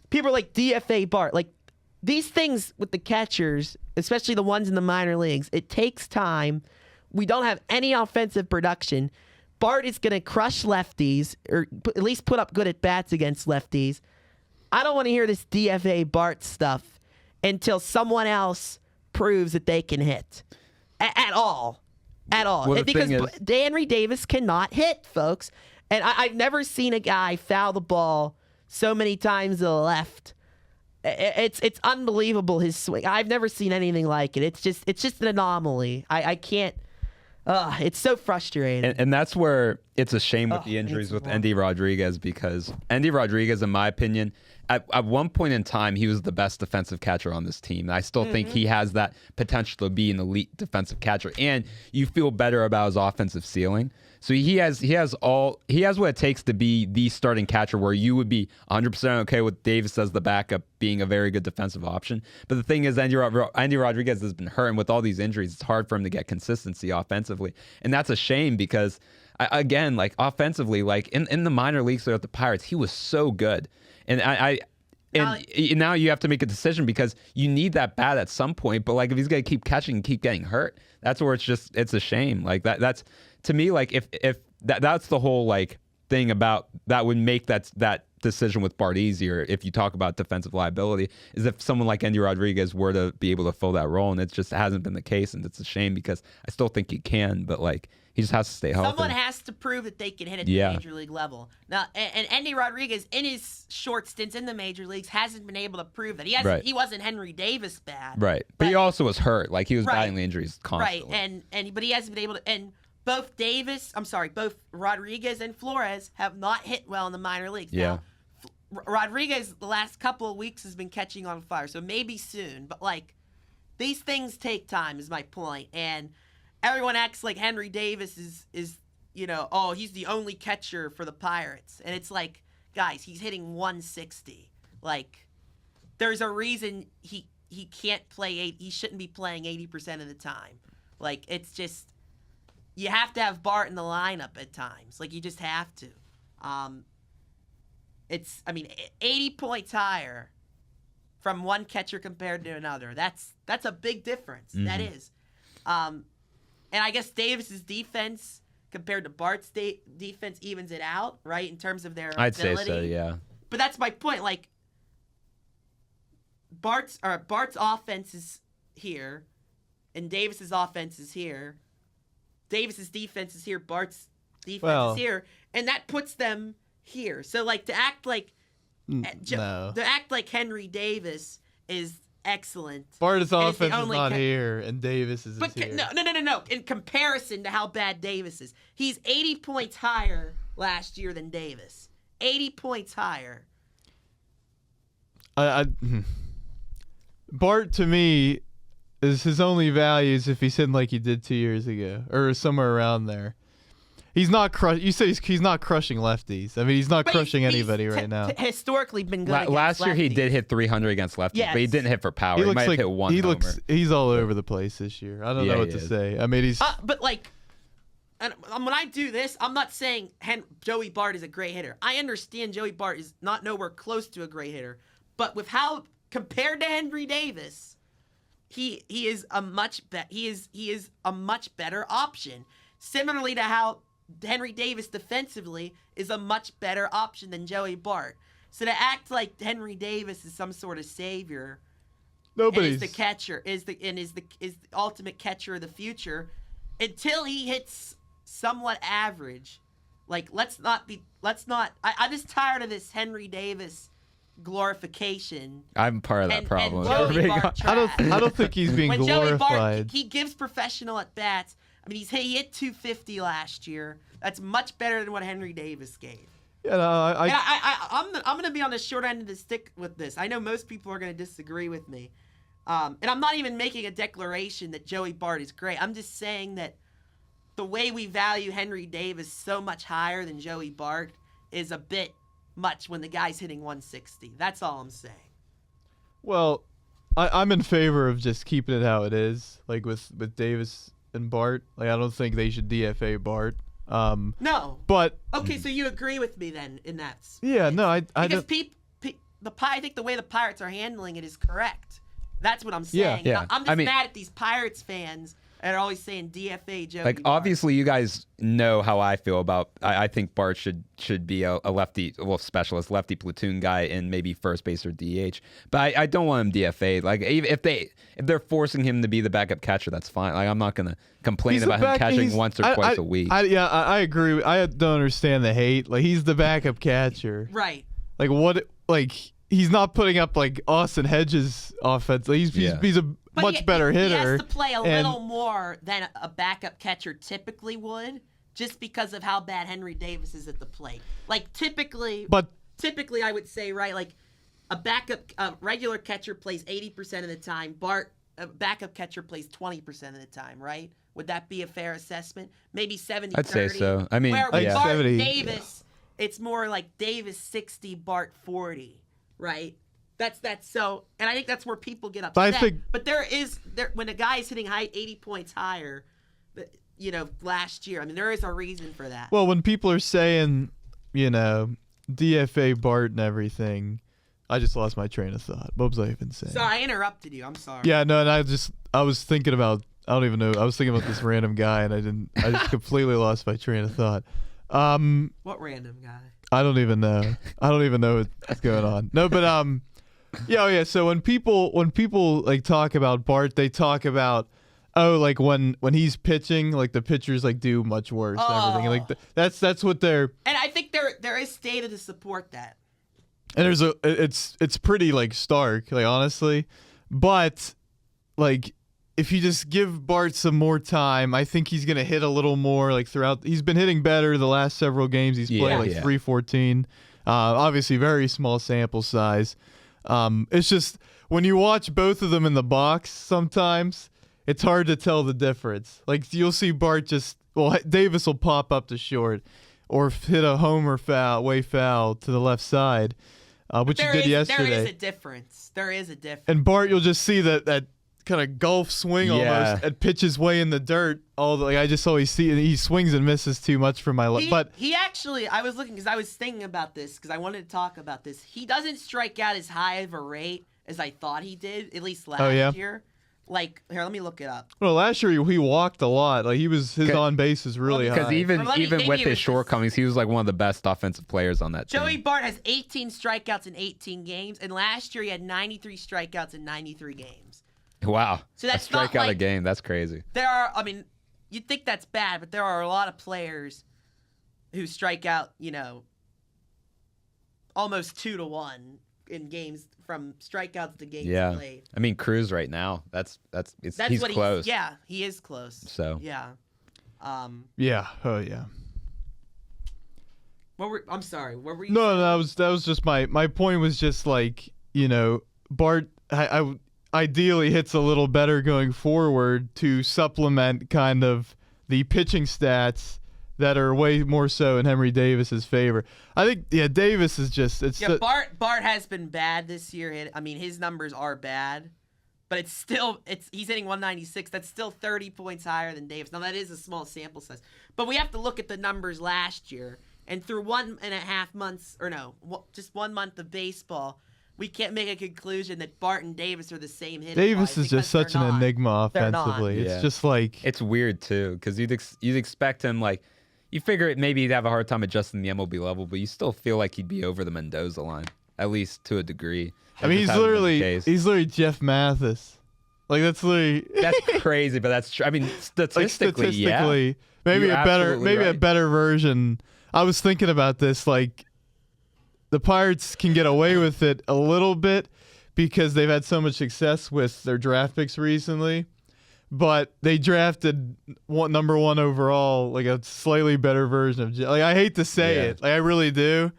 people are like DFA Bart. Like these things with the catchers, especially the ones in the minor leagues, it takes time. We don't have any offensive production. Bart is going to crush lefties, or at least put up good at bats against lefties. I don't want to hear this DFA Bart stuff until someone else proves that they can hit at all. At all.
Well, the
Because
thing is-
Henry Davis cannot hit, folks. And I've never seen a guy foul the ball so many times to the left. It's unbelievable, his swing. I've never seen anything like it. It's just an anomaly. I can't. It's so frustrating.
And that's where it's a shame with the injuries
it's
with
wrong.
Endy Rodriguez, because Endy Rodriguez, in my opinion, at one point in time, he was the best defensive catcher on this team. And I still think he has that potential to be an elite defensive catcher. And you feel better about his offensive ceiling. So he has what it takes to be the starting catcher, where you would be 100% okay with Davis as the backup being a very good defensive option. But the thing is, Endy Rodriguez has been hurt, and with all these injuries, it's hard for him to get consistency offensively. And that's a shame, because again, like offensively, like in the minor leagues with the Pirates, he was so good. And now you have to make a decision, because you need that bat at some point. But like, if he's gonna keep catching and keep getting hurt, that's where it's a shame. Like that's to me, like if that's the whole like thing about that would make that decision with Bart easier. If you talk about defensive liability, is if someone like Endy Rodriguez were to be able to fill that role, and it just hasn't been the case, and it's a shame, because I still think he can, but like he just has to stay healthy.
Someone has to prove that they can hit at the major league level. Now, and Endy Rodriguez, in his short stints in the major leagues, hasn't been able to prove that. He wasn't Henry Davis bad.
Right. But he also was hurt. Like he was
Right.
battling injuries constantly.
Right. But he hasn't been able to. both Rodriguez and Flores have not hit well in the minor leagues.
Yeah.
Now, Rodriguez the last couple of weeks has bing catching on fire, so maybe soon. But like, these things take time, is my point. And everyone acts like Henry Davis is he's the only catcher for the Pirates, and it's like, guys, he's hitting 160. Like, there's a reason he can't play he shouldn't be playing 80% of the time. Like, it's just, you have to have Bart in the lineup at times. Like, you just have to. 80 points higher from one catcher compared to another. That's a big difference. Mm-hmm. That is. And I guess Davis's defense compared to Bart's defense evens it out, right, in terms of their ability.
I'd say so, yeah.
But that's my point. Like, Bart's offense is here, and Davis's offense is here. Davis's defense is here. Bart's defense is here, and that puts them here. So, like, to act like Henry Davis is excellent.
Bart's offense is not here, and Davis is here.
No. In comparison to how bad Davis is, he's 80 points higher last year than Davis. 80 points higher.
Bart, to me, is his only values if he's hitting like he did 2 years ago, or somewhere around there. He's not You say he's not crushing lefties. I mean, he's not crushing anybody right now.
Historically been good.
Last year he
lefties.
did hit 300 against lefties, but he didn't hit for power. He might have hit one homer.
He's all over the place this year. I don't know what to say. I mean, he's.
But like, and when I do this, I'm not saying Joey Bart is a great hitter. I understand Joey Bart is not nowhere close to a great hitter, but with how compared to Henry Davis, he is a much better option. Similarly to how Henry Davis defensively is a much better option than Joey Bart. So to act like Henry Davis is some sort of savior, is the catcher, is the ultimate catcher of the future, until he hits somewhat average. Like, I'm just tired of this Henry Davis glorification.
I'm part of that problem.
I don't think he's being glorified. Joey Bart,
he gives professional at bats. I mean, he hit 250 last year. That's much better than what Henry Davis gave.
Yeah, no,
I'm going to be on the short end of the stick with this. I know most people are going to disagree with me. And I'm not even making a declaration that Joey Bart is great. I'm just saying that the way we value Henry Davis so much higher than Joey Bart is a bit much when the guy's hitting 160. That's all I'm saying.
Well, I'm in favor of just keeping it how it is, like with Davis and Bart. Like, I don't think they should DFA Bart.
No.
But
okay, so you agree with me then in that?
Yeah, no, I
because I think the way the Pirates are handling it is correct. That's what I'm saying.
Yeah.
I'm just mad at these Pirates fans that are always saying DFA Joey
Like,
Bart.
obviously, you guys know how I feel about. I think Bart should be a lefty, specialist, lefty platoon guy in maybe first base or DH. But I don't want him DFA'd. Like, if they're forcing him to be the backup catcher, that's fine. Like, I'm not gonna complain about him catching once or twice a week.
I agree. I don't understand the hate. Like, he's the backup catcher.
Right.
Like, what? Like, he's not putting up like Austin Hedges' offense. Like, he's a much better hitter.
He has to play a little more than a backup catcher typically would, just because of how bad Henry Davis is at the plate. Like, typically, I would say, right, like a regular catcher plays 80% of the time. A backup catcher plays 20% of the time, right? Would that be a fair assessment? Maybe 70-30.
I'd say so. I mean,
where with
yeah.
Bart
70,
Davis, it's more like Davis 60, Bart 40, right? That's so, and I think that's where people get upset. But when a guy is hitting 80 points higher, last year, I mean, there is a reason for that.
Well, when people are saying, DFA Bart and everything, I just lost my train of thought. What was I even saying?
Sorry, I interrupted you. I'm sorry.
Yeah, no, and I was thinking about, I don't even know, I was thinking about this random guy, and I just completely lost my train of thought.
What random guy?
I don't even know. I don't even know what's going on. No, but yeah. So when people like talk about Bart, they talk about like when he's pitching, like the pitchers like do much worse and everything. Like that's what they're.
And I think there is data to support that.
And it's pretty like stark, like honestly, but like if you just give Bart some more time, I think he's gonna hit a little more like throughout. He's been hitting better the last several games he's played, like 314. Obviously, very small sample size. It's just when you watch both of them in the box, sometimes it's hard to tell the difference. Like you'll see Bart Davis will pop up to short, or hit a homer foul to the left side, which he did yesterday.
There is a difference.
And Bart, you'll just see that kind of golf swing almost and pitches way in the dirt. I just always see he swings and misses too much for my luck. But
he actually, I was looking because I was thinking about this because I wanted to talk about this. He doesn't strike out as high of a rate as I thought he did, at least last year. Like, here, let me look it up.
Well, last year he walked a lot. Like his on base is really high.
Because even with his shortcomings, he was like one of the best offensive players on that team.
Joey Bart has 18 strikeouts in 18 games, and last year he had 93 strikeouts in 93 games.
Wow.
So that's
a strikeout a game. That's crazy.
You'd think that's bad, but there are a lot of players who strike out, almost 2-1 in games from strikeouts to games played.
I mean, Cruz right now, he's close.
He is close.
So.
Yeah.
Yeah. Oh, yeah.
I'm sorry. What were you
No,
saying?
that was just my point was just like, Bart, I ideally hits a little better going forward to supplement kind of the pitching stats that are way more so in Henry Davis's favor. I think, Davis is just...
Bart has been bad this year. I mean, his numbers are bad, but he's hitting 196. That's still 30 points higher than Davis. Now, that is a small sample size, but we have to look at the numbers last year, and through 1.5 months, just 1 month of baseball, we can't make a conclusion that Bart and Davis are the same hitter.
Davis is just such an enigma offensively. It's just like...
It's weird, too, because you'd expect him, like... You figure maybe he'd have a hard time adjusting the MLB level, but you still feel like he'd be over the Mendoza line, at least to a degree.
I mean, he's literally Jeff Mathis. Like, that's literally...
That's crazy, but that's true. I mean, statistically,
maybe a better version. I was thinking about this, like, the Pirates can get away with it a little bit because they've had so much success with their draft picks recently. But they drafted number 1 overall, like a slightly better version of. Like I hate to say it, like I really do,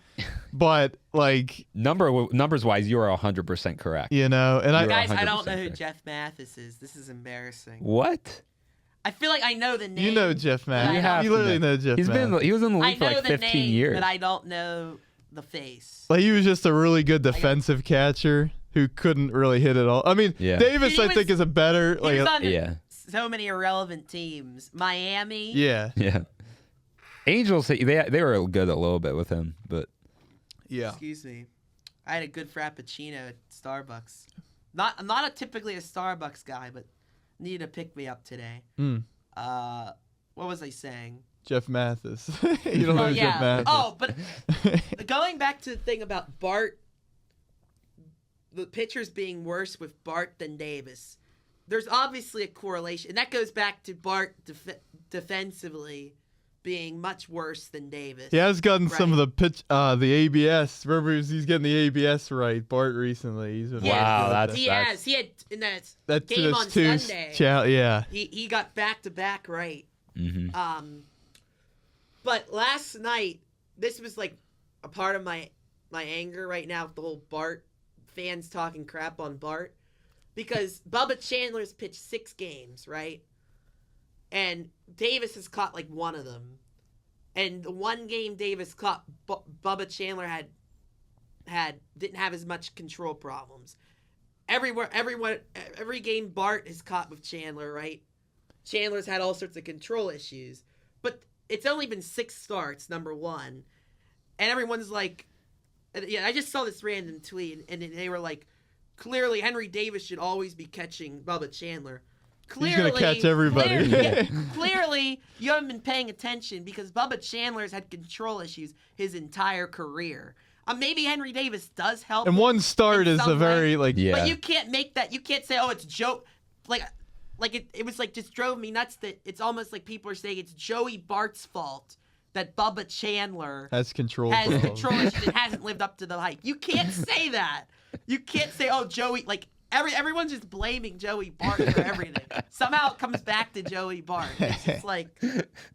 but like
numbers wise, you are 100% correct.
And
I don't know who Jeff Mathis is. This is embarrassing.
What?
I feel like I know the name.
You know Jeff Mathis. You literally know Jeff Mathis.
He was in the league for like 15
name,
years,
but I don't know the face.
Like he was just a really good defensive catcher who couldn't really hit it all. I mean, Davis, I think, is a better...
He was on so many irrelevant teams. Miami.
Yeah.
Angels, they were good a little bit with him, but...
Yeah.
Excuse me. I had a good Frappuccino at Starbucks. I'm not typically a Starbucks guy, but needed to pick me up today. What was I saying?
Jeff Mathis. You don't know Jeff Mathis.
Oh, but going back to the thing about Bart, the pitchers being worse with Bart than Davis, there's obviously a correlation. And that goes back to Bart defensively being much worse than Davis.
He has gotten some of the ABS. Remember, he's getting the ABS right, Bart, recently. He's been
He has. He had in that game on Sunday. He got back-to-back right.
Mm-hmm.
But last night, this was like a part of my anger right now with the whole Bart fans talking crap on Bart, because Bubba Chandler's pitched 6 games, right? And Davis has caught like one of them. And the one game Davis caught, Bubba Chandler didn't have as much control problems. Every game Bart has caught with Chandler, right? Chandler's had all sorts of control issues. But it's only been 6 starts, number one. And everyone's like, I just saw this random tweet, and they were like, clearly Henry Davis should always be catching Bubba Chandler. Clearly,
he's going to catch everybody.
Clearly, you haven't been paying attention because Bubba Chandler's had control issues his entire career. Maybe Henry Davis does help.
And one start is a very,
But you can't make that. You can't say, oh, it's Joe. Like it was like just drove me nuts that it's almost like people are saying it's Joey Bart's fault that Bubba Chandler
has control
issues and hasn't lived up to the hype. You can't say that. You can't say, oh, Joey, like, everyone's just blaming Joey Bart for everything. Somehow it comes back to Joey Bart. It's just like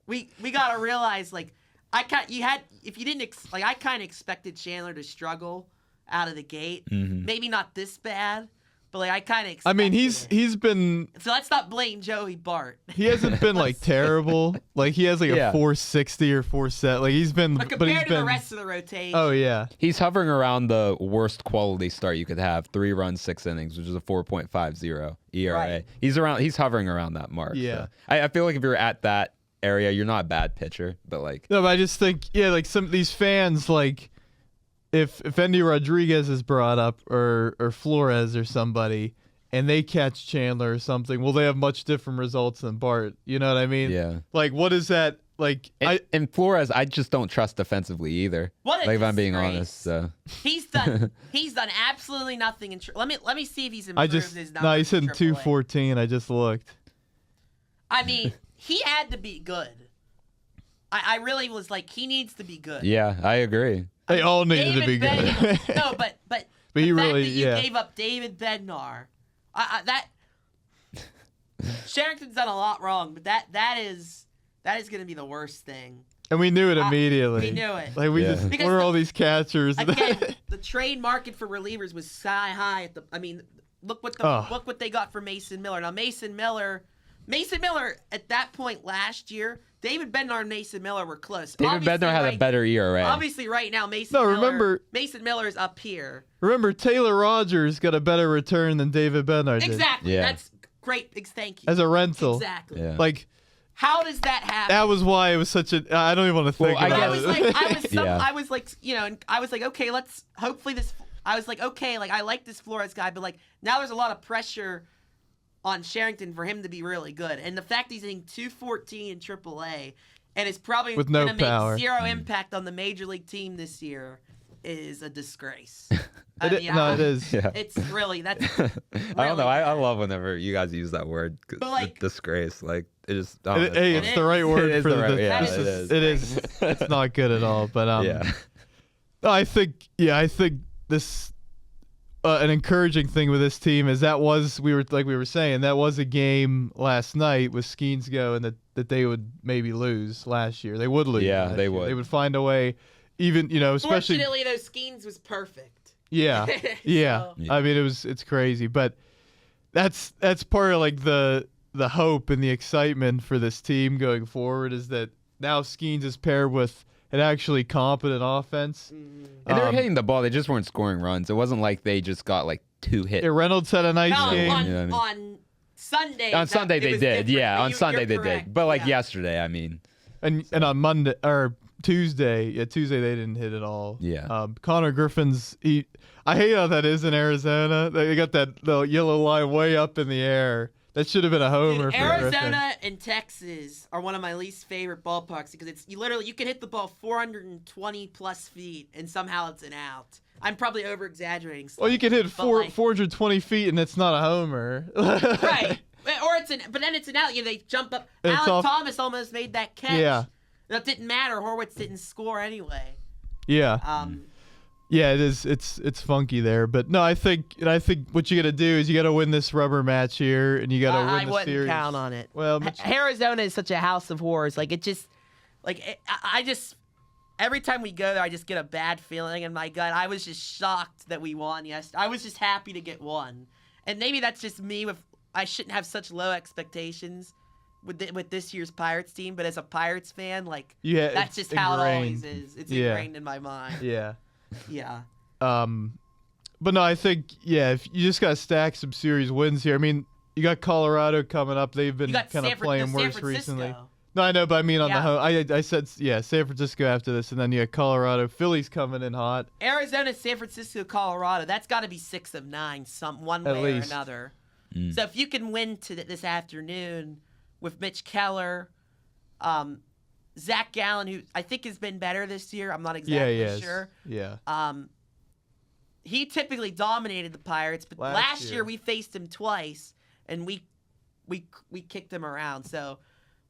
we gotta realize like I kind of expected Chandler to struggle out of the gate.
Mm-hmm.
Maybe not this bad, but like I kind of.
I mean, he's been.
So let's not blame Joey Bart.
He hasn't been like terrible. Like he has like a 460 or 4 like he's been.
But compared to the rest of the rotation.
Oh yeah.
He's hovering around the worst quality start you could have: 3 runs, 6 innings, which is a 4.50 ERA.
Right.
He's hovering around that mark.
Yeah.
So I feel like if you're at that area, you're not a bad pitcher, but like.
No, but I just think like some of these fans like. If Endy Rodriguez is brought up or Flores or somebody and they catch Chandler or something, will they have much different results than Bart? You know what I mean?
Yeah.
Like, what is that? Like,
and Flores, I just don't trust defensively either.
What a
like, if I'm being
disgrace.
honest. So.
He's done absolutely nothing. Let me see if he's improved his numbers.
No, he's hitting
in AAA.
214. I just looked.
I mean, he had to be good. I really was like, he needs to be good.
Yeah, I agree.
They all needed to be good.
No, but
But
the
he
fact
really,
that you gave up David Bednar, that Sherrington's done a lot wrong, but that is going to be the worst thing.
And we knew it immediately.
We knew it.
Like we
Yeah.
just,
Because
what are all these catchers?
Again, the trade market for relievers was sky high. Look what they got for Mason Miller. Now Mason Miller at that point last year, David Bednar and Mason Miller were close.
David Bednar had a better ERA.
Obviously, right now Mason Miller is up here.
Remember, Taylor Rogers got a better return than David Bednar did.
Exactly.
Yeah.
That's great. Thank you.
As a rental.
Exactly.
Yeah.
Like,
how does that happen?
that was why it was such a. I don't even want to think
Well,
about
I was
it.
like,
Yeah.
I was like, okay, let's hopefully this. I was like, okay, like I like this Flores guy, but like now there's a lot of pressure on Sherrington for him to be really good, and the fact he's hitting 214 in AAA and is probably
With no
going to
power.
make zero impact on the major league team this year is a disgrace.
It is.
Yeah.
It's really that's.
I don't know. I
bad.
love whenever you guys use that word.
But, like-
disgrace. Like it just.
Hey, it's the right word
It is
for
the right-
the.
yeah,
this
it
is-
is.
It is. It's not good at all. But
yeah.
no, I think this. An encouraging thing with this team is that we were saying that was a game last night with Skeens go and that they would maybe lose last year. They would lose.
Yeah,
last
they
year.
would.
They would find a way, even especially.
Fortunately, those Skeens was perfect.
Yeah, yeah.
So-
I mean, it's crazy, but that's part of like the hope and the excitement for this team going forward is that now Skeens is paired with an actually competent offense.
And they were hitting the ball. They just weren't scoring runs. It wasn't like they just got like 2 hits.
Yeah, Reynolds had a nice
No,
game.
on,
You know what I
on Sunday.
On Sunday
it
they
was
did.
different,
Yeah,
but
on Sunday
you're
they
correct.
did. But like
Yeah.
yesterday, I mean.
And on Monday or Tuesday they didn't hit at all.
Yeah.
Connor Griffin's. I hate how that is in Arizona. They got that the yellow line way up in the air. That should have been a homer
Dude,
for Griffin.
Arizona and Texas are one of my least favorite ballparks because you can hit the ball 420 plus feet and somehow it's an out. I'm probably over exaggerating.
Well, you can hit
but, like-
420 feet and it's not a homer.
right. Or but then it's an out. They jump up.
It's
Alec
off-
Thomas almost made that catch.
Yeah.
That didn't matter. Horwitz didn't score anyway.
Yeah. Yeah, it is. It's funky there, but no, I think what you got to do is you got to win this rubber match here, and you got to win
I
the
wouldn't
series.
count on it.
Well,
Arizona is such a house of horrors. Like I just every time we go there, I just get a bad feeling in my gut. I was just shocked that we won yesterday. I was just happy to get one, and maybe that's just me. I shouldn't have such low expectations with this year's Pirates team, but as a Pirates fan, like that's just how it always is. It's ingrained in my mind.
Yeah.
Yeah.
But no, I think if you just got to stack some series wins here. I mean, you got Colorado coming up. They've been kind of playing worse recently. No, I know, but I mean on the home. I said San Francisco after this, and then you got Colorado. Philly's coming in hot.
Arizona, San Francisco, Colorado. That's got to be 6 of 9, one way or another. So if you can win this afternoon with Mitch Keller, Zach Gallen, who I think has been better this year. I'm not exactly sure.
Yeah.
He typically dominated the Pirates, but last year we faced him twice, and we kicked him around. So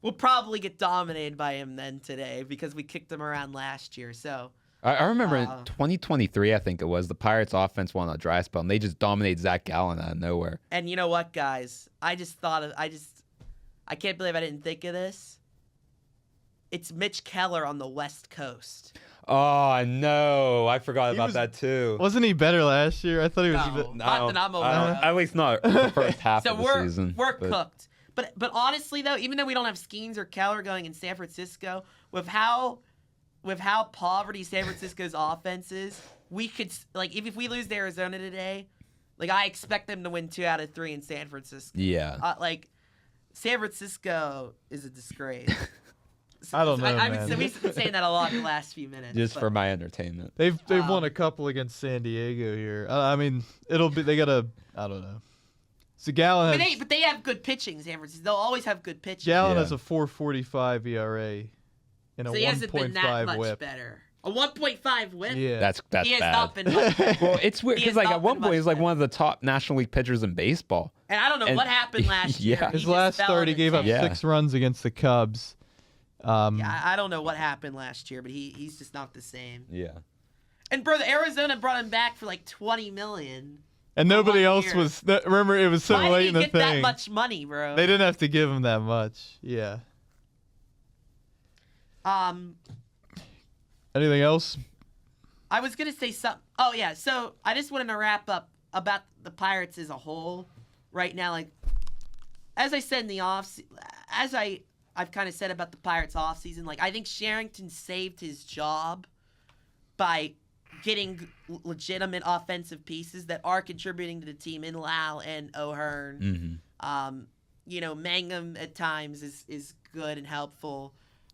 we'll probably get dominated by him then today because we kicked him around last year. So
I remember in 2023, I think it was, the Pirates offense won a dry spell, and they just dominated Zach Gallen out of nowhere.
And you know what, guys? I can't believe I didn't think of this. It's Mitch Keller on the West Coast.
Oh, no. I forgot about that, too.
Wasn't he better last year? I thought he was.
Not that I'm aware of.
At least not the first half
So
of the season.
we're cooked. But honestly, though, even though we don't have Skeens or Keller going in San Francisco, with how poverty San Francisco's offense is, we could, like, if we lose to Arizona today, like, I expect them to win 2 out of 3 in San Francisco.
Yeah.
Like, San Francisco is a disgrace.
I don't know, man.
We've been saying that a lot in the last few minutes.
Just for my entertainment.
They've won a couple against San Diego here. I mean, they got a, I don't know. So Gallen has,
but they have good pitching, San Francisco. They'll always have good pitching.
Gallen has a 4.45 ERA and a
so he hasn't been that much
whip.
better. A 1.5 whip?
Yeah.
That's
he has
bad.
not been much better.
Well, it's weird because, like, at one point, he was like one of the top National League pitchers in baseball.
And I don't know what happened last year.
Yeah.
His last start, he gave up 6 runs against the Cubs.
I don't know what happened last year, but he's just not the same.
Yeah.
And bro, the Arizona brought him back for like $20 million.
And nobody else was. Remember, it was so
Why
late in the
did he get that much money, bro?
They didn't have to give him that much. Yeah. Anything else?
I was gonna say something. Oh yeah. So I just wanted to wrap up about the Pirates as a whole right now. Like, as I said in the I've kind of said about the Pirates offseason, like, I think Sherrington saved his job by getting legitimate offensive pieces that are contributing to the team in Lau and O'Hearn.
Mm-hmm.
Mangum at times is good and helpful.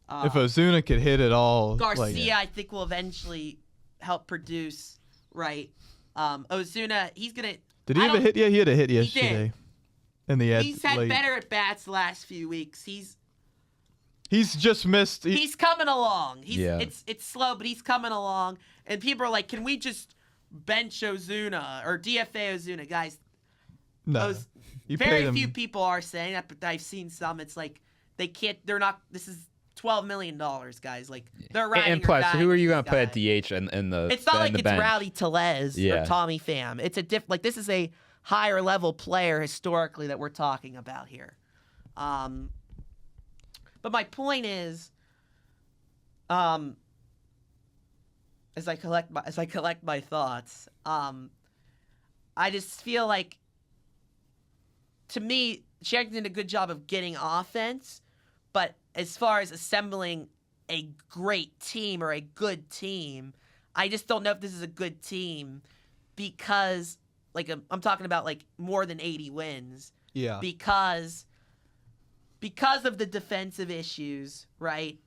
If Ozuna could hit it all.
Garcia, I think, will eventually help produce, right? Ozuna, he's going to...
Did he have a hit? Yeah, he had a hit yesterday.
He did.
In the end.
He's had better at bats the last few weeks.
He's just missed.
He's coming along.
Yeah.
It's slow, but he's coming along. And people are like, can we just bench Ozuna or DFA Ozuna? Guys,
no.
Very few people are saying that, but I've seen some. It's like they can't. They're not. This is $12 million, guys. Like, they're riding.
And plus, who are you
going
to put at DH in the?
It's not like it's
bench?
Rowdy Tellez or Tommy Pham. It's a like this is a higher level player historically that we're talking about here. But my point is, as I collect my thoughts, I just feel like, to me, Sherrington did a good job of getting offense, but as far as assembling a great team or a good team, I just don't know if this is a good team because, like, I'm talking about like more than 80 wins.
Yeah.
Because of the defensive issues, right?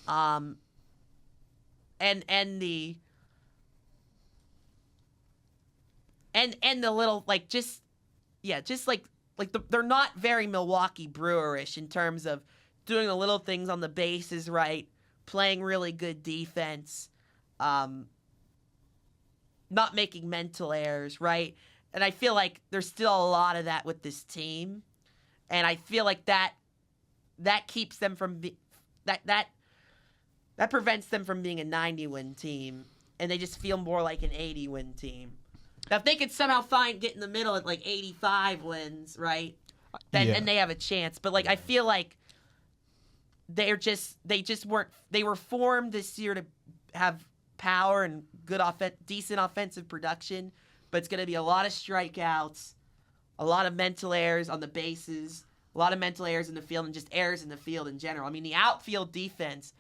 And the little, like, they're not very Milwaukee Brewerish in terms of doing the little things on the bases right, playing really good defense, not making mental errors, right? And I feel like there's still a lot of that with this team, and I feel like that keeps them from that prevents them from being a 90-win team, and they just feel more like an 80-win team. Now, if they could somehow get in the middle at like 85 wins, right? Then they have a chance. But like, I feel like they were formed this year to have power and good decent offensive production, but it's going to be a lot of strikeouts, a lot of mental errors on the bases, a lot of mental errors in the field, and just errors in the field in general. I mean, the outfield defense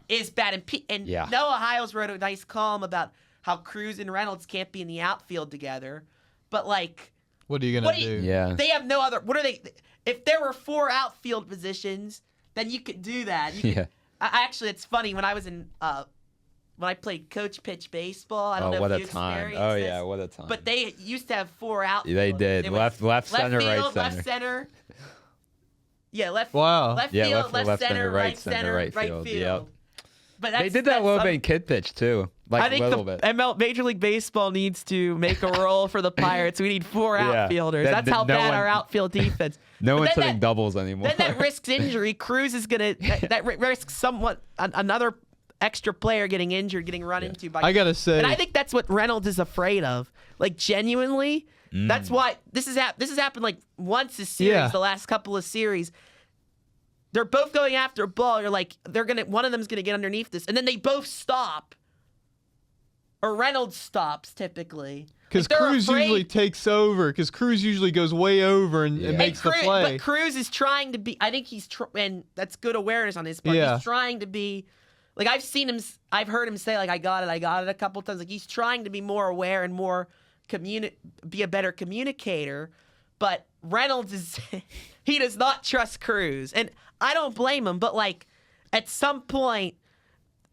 is bad. And Noah Hiles wrote a nice column about how Cruz and Reynolds can't be in the outfield together. But, like...
What are you going to do?
Yeah.
They have no other... What are they... If there were 4 outfield positions, then you could do that. Actually, it's funny. When I was in... when I played coach pitch baseball, I don't know if you experienced
Oh,
this,
yeah, what a time.
but they used to have 4 outfielders.
They did. Left center,
field,
right center.
Left center. Yeah, left field, left center, right center, right field.
Yep.
But
They did that a little bit in kid pitch, too. Like,
I think
a little bit.
Major League Baseball needs to make a rule for the Pirates. We need 4 outfielders. That's how bad our outfield defense.
No one's hitting doubles anymore.
Then that risks injury. Cruz is gonna that risks somewhat another extra player getting injured, getting run into by.
I gotta say,
and I think that's what Reynolds is afraid of. Like genuinely, that's why this has happened like once this series, the last couple of series. They're both going after a ball. You're like, one of them's gonna get underneath this, and then they both stop. Or Reynolds stops typically.
Because Cruz usually takes over. Because Cruz usually goes way over and makes the play.
But Cruz is trying to be. I think he's and that's good awareness on his part.
Yeah.
He's trying to be. Like I've heard him say like I got it a couple times. Like he's trying to be more aware and more be a better communicator. But Reynolds he does not trust Cruz, and I don't blame him. But like at some point.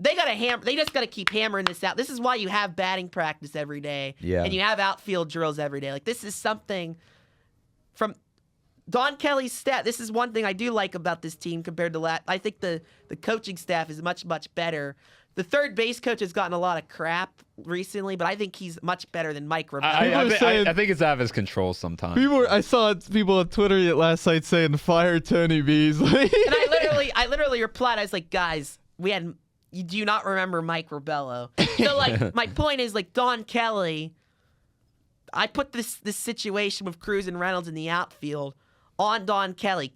They just gotta keep hammering this out. This is why you have batting practice every day.
Yeah.
And you have outfield drills every day. Like this is something from Don Kelly's staff. This is one thing I do like about this team compared to I think the coaching staff is much, much better. The third base coach has gotten a lot of crap recently, but I think he's much better than Mike Rebello.
I think it's out of his control sometimes.
I saw people on Twitter last night saying fire Tony Beasley.
And I literally replied, I was like, guys, you do not remember Mike Rebello. So, like, my point is, like, Don Kelly, I put this situation with Cruz and Reynolds in the outfield on Don Kelly.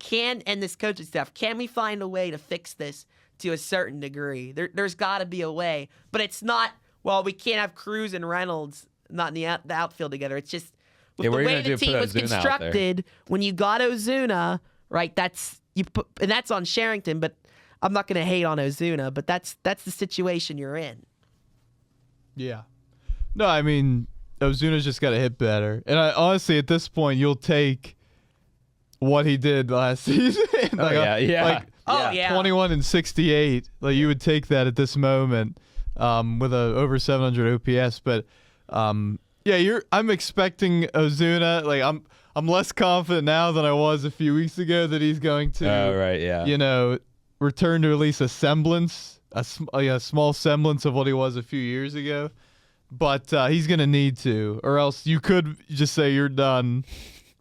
And this coaching staff, can we find a way to fix this to a certain degree? There's got to be a way. But it's not, well, we can't have Cruz and Reynolds not in the outfield together. It's just, with the way the team was constructed, when you got Ozuna, right, and that's on Sherrington, but I'm not going to hate on Ozuna, but that's the situation you're in.
Yeah. No, I mean, Ozuna's just got to hit better. And honestly, at this point, you'll take what he did last season. Like 21 and 68. Like you would take that at this moment with a over 700 OPS. But I'm expecting Ozuna. Like I'm less confident now than I was a few weeks ago that he's going to. Return to at least a semblance, a small semblance of what he was a few years ago. But he's going to need to, or else you could just say you're done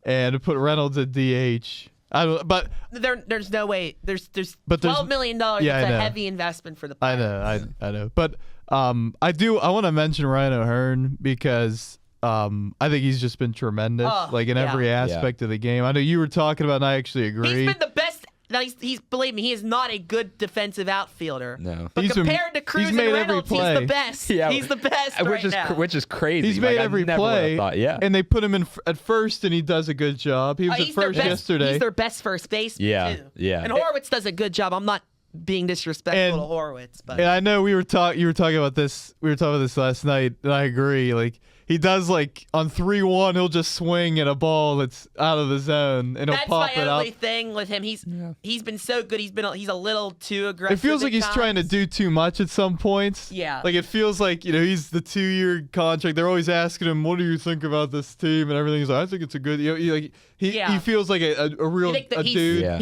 and put Reynolds at DH. But
there's no way. There's $12 million. It's a heavy investment for the Pirates.
I know. But I want to mention Ryan O'Hearn because I think he's just been tremendous, in every aspect of the game. I know you were talking about, and I actually agree.
He's been the best. Now believe me, he is not a good defensive outfielder.
No,
but compared to Cruz and Reynolds, he's the best. Yeah, he's the best now.
Which is crazy.
He's made every play. And they put him in at first, and he does a good job. He was at first yesterday.
He's their best first baseman.
Yeah.
And Horwitz does a good job. I'm not being disrespectful to Horwitz, but
and I know you were talking about this. We were talking about this last night, and I agree. Like he does, like on 3-1, he'll just swing at a ball that's out of the zone, and he'll pop it up.
That's my only thing with him. He's been so good. He's a little too aggressive.
It feels like he's trying to do too much at some points.
Yeah.
Like it feels like he's the 2-year contract. They're always asking him, "What do you think about this team?" and everything. He's like, "I think it's a good." He feels like a real dude.
Yeah.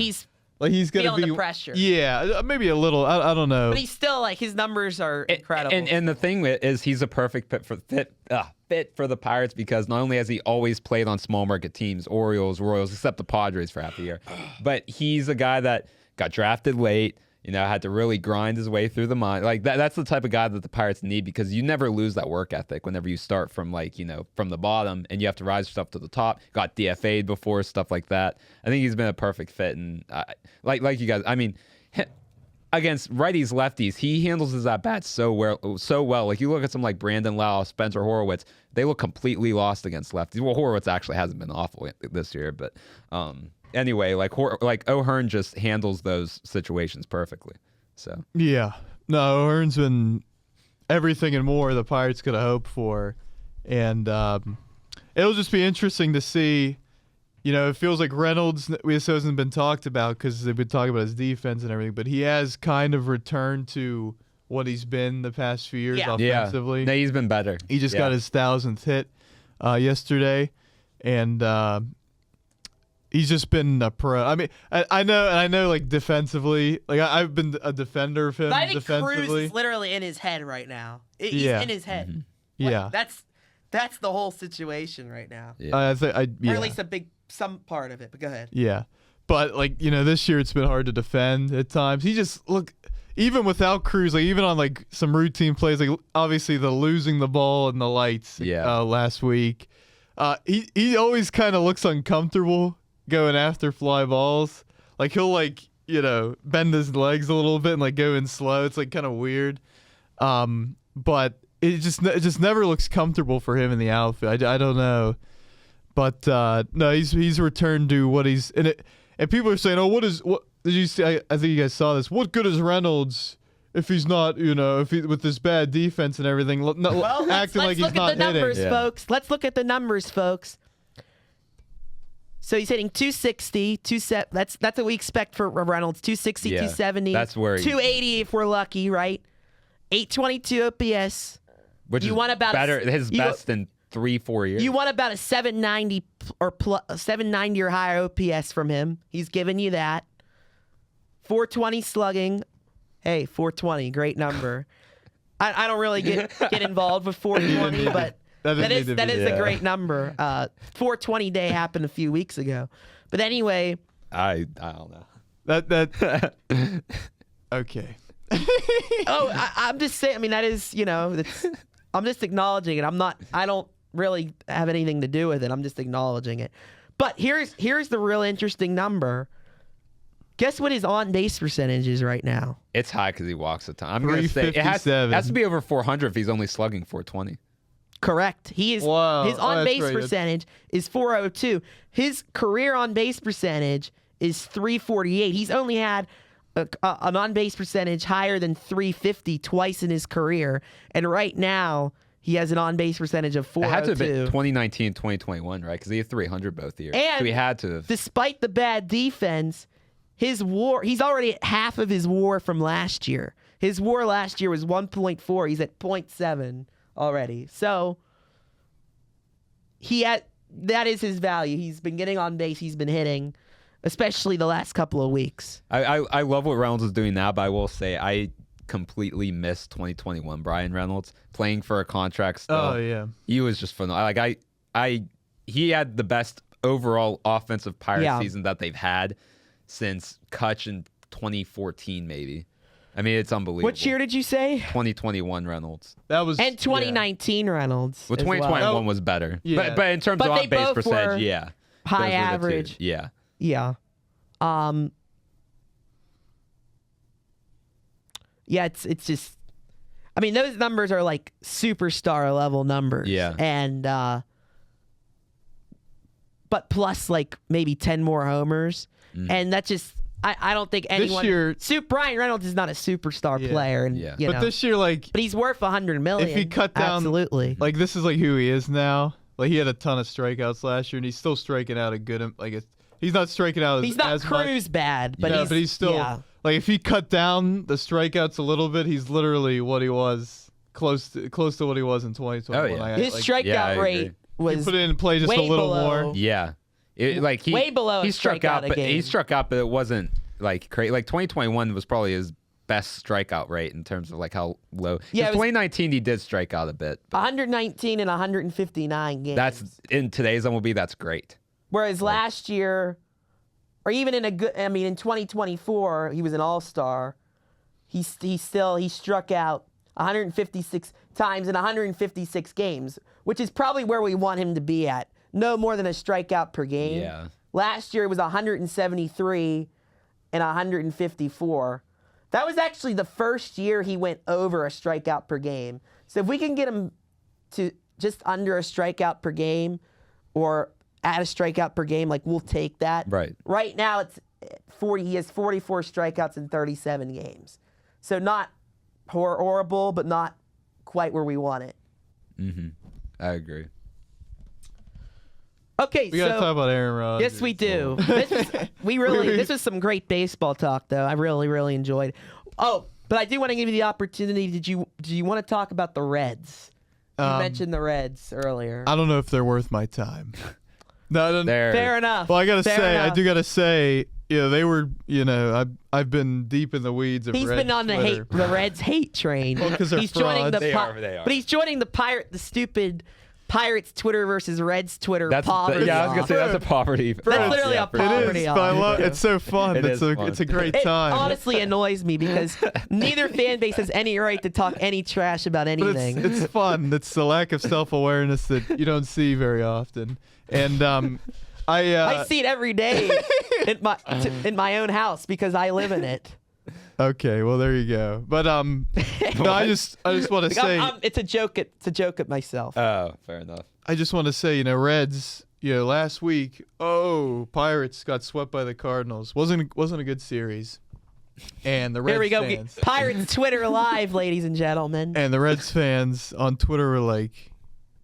Like he's gonna
feeling
be
the pressure.
Yeah, maybe a little. I don't know.
But he's still his numbers are incredible.
And the thing is, he's a perfect fit for the Pirates because not only has he always played on small market teams, Orioles, Royals, except the Padres for half the year, but he's a guy that got drafted late. Had to really grind his way through the mine. Like that's the type of guy that the Pirates need because you never lose that work ethic whenever you start from from the bottom and you have to rise yourself to the top. Got DFA'd before, stuff like that. I think he's been a perfect fit. And like you guys, I mean, against righties, lefties, he handles his at-bats so well. Like you look at some like Brandon Lau, Spencer Horwitz, they look completely lost against lefties. Well, Horwitz actually hasn't been awful this year, but anyway, like O'Hearn just handles those situations perfectly. So
yeah, no, O'Hearn's been everything and more the Pirates could have hoped for, and it'll just be interesting to see. It feels like Reynolds hasn't been talked about because they've been talking about his defense and everything, but he has kind of returned to what he's been the past few years offensively.
Yeah. No, he's been better.
He just got his 1,000th hit yesterday, and he's just been a pro. I mean, I know, like defensively, like I've been a defender of him.
But I think
defensively.
Cruz is literally in his head right now. He's in his head.
Mm-hmm.
Like, that's the whole situation right now.
Yeah.
Or at least some part of it. But go ahead.
Yeah, but this year it's been hard to defend at times. even without Cruz, like even on like some routine plays, like obviously the losing the ball and the lights last week, he always kind of looks uncomfortable going after fly balls. Like he'll like bend his legs a little bit and like go in slow. It's like kind of weird, but it just never looks comfortable for him in the outfield. I don't know, but no, he's returned to what he's and people are saying, what did you see? I think you guys saw this. What good is Reynolds if he's not, if he with this bad defense and everything, acting like he's not hitting?
Let's look at the numbers, folks. So he's hitting 260, 270. That's what we expect for Reynolds. 260, 270.
That's where
280 if we're lucky, right? 822 OPS.
Which is better, his best in 3-4 years.
You want about a 790 790 or higher OPS from him. He's giving you that. 420 slugging. Hey, 420, great number. I don't really get involved with 420, but that is a great number. 420 day happened a few weeks ago. But anyway,
I don't know.
That okay.
I'm just saying. I mean, that is I'm just acknowledging it. I don't really have anything to do with it. I'm just acknowledging it. But here's the real interesting number. Guess what his on-base percentage is right now?
It's high because he walks a ton. I'm going to say it has to be over 400 if he's only slugging 420.
Correct. He is.
Wow.
His on-base percentage is 402. His career on-base percentage is 348. He's only had an on-base percentage higher than 350 twice in his career, and right now he has an on-base percentage of 402.
It had to have been 2019 and 2021, right? Because he had 300 both years.
And
so he had to have.
Despite the bad defense, his WAR, he's already at half of his WAR from last year. His WAR last year was 1.4. He's at 0.7 already. So that is his value. He's been getting on base. He's been hitting, especially the last couple of weeks.
I love what Reynolds is doing now, but I will say I completely missed 2021 Brian Reynolds playing for a contract still.
Oh yeah,
he was just phenomenal. He had the best overall offensive Pirates season that they've had since Kutch in 2014, maybe. I mean, it's unbelievable.
What year did you say?
2021 Reynolds.
That was
and 2019 Reynolds.
Well, 2021 was better.
Yeah.
But in terms of on-base percentage,
high average.
Yeah.
Yeah. Yeah, it's just, I mean, those numbers are like superstar level numbers.
Yeah.
And, but plus like maybe 10 more homers. And that's just, I don't think anyone.
This year,
Brian Reynolds is not a superstar player. And,
but this year,
but he's worth $100 million.
If he cut down,
absolutely.
Like this is like who he is now. Like he had a ton of strikeouts last year, and he's still striking out a good. He's not striking out.
He's not
as
Cruz
much.
bad, but
but he's still like if he cut down the strikeouts a little bit, he's literally what he was close to what he was in 2021.
Oh, yeah.
His strikeout rate was
he put it in play just a little more.
Yeah,
way below.
He struck out, but it wasn't like crazy. Like 2021 was probably his best strikeout rate in terms of like how low. Yeah, 2019 he did strike out a bit.
119 and 159 games.
That's in today's MLB. That's great.
Whereas last year, or even in in 2024, he was an all-star. He struck out 156 times in 156 games, which is probably where we want him to be at. No more than a strikeout per game.
Yeah.
Last year it was 173 and 154. That was actually the first year he went over a strikeout per game. So if we can get him to just under a strikeout per game or at a strikeout per game, like we'll take that.
Right.
Right now it's 40. He has 44 strikeouts in 37 games. So not horrible, but not quite where we want it.
Mm-hmm. I agree.
Okay,
we gotta talk about Aaron Rodgers.
Yes, we do. This was some great baseball talk, though. I really enjoyed. Oh, but I do want to give you the opportunity. Do you want to talk about the Reds? You mentioned the Reds earlier.
I don't know if they're worth my time. No,
fair enough.
Well, I do gotta say, they were, I've been deep in the weeds of
He's
Reds
been on
Twitter.
the Reds hate train.
Well, because they're frauds.
They are.
But he's joining the stupid Pirates Twitter versus Reds Twitter
That's
poverty.
yeah, I was gonna
off.
say that's a poverty.
That's literally a
It
poverty
is,
off.
but I love it's so fun.
It
It's
is fun.
it's a great
It
time.
honestly annoys me because neither fan base has any right to talk any trash about
But
anything.
it's fun. It's the lack of self-awareness that you don't see very often. And
I see it every day in my own house because I live in it.
Okay, well there you go. But no, I just want to
Like,
say
it's a joke. It's a joke at myself.
Oh, fair enough.
I just want to say, Reds, last week, Pirates got swept by the Cardinals. Wasn't a good series. And the Reds
Here we go.
fans
Pirates Twitter live, ladies and gentlemen.
and the Reds fans on Twitter were like,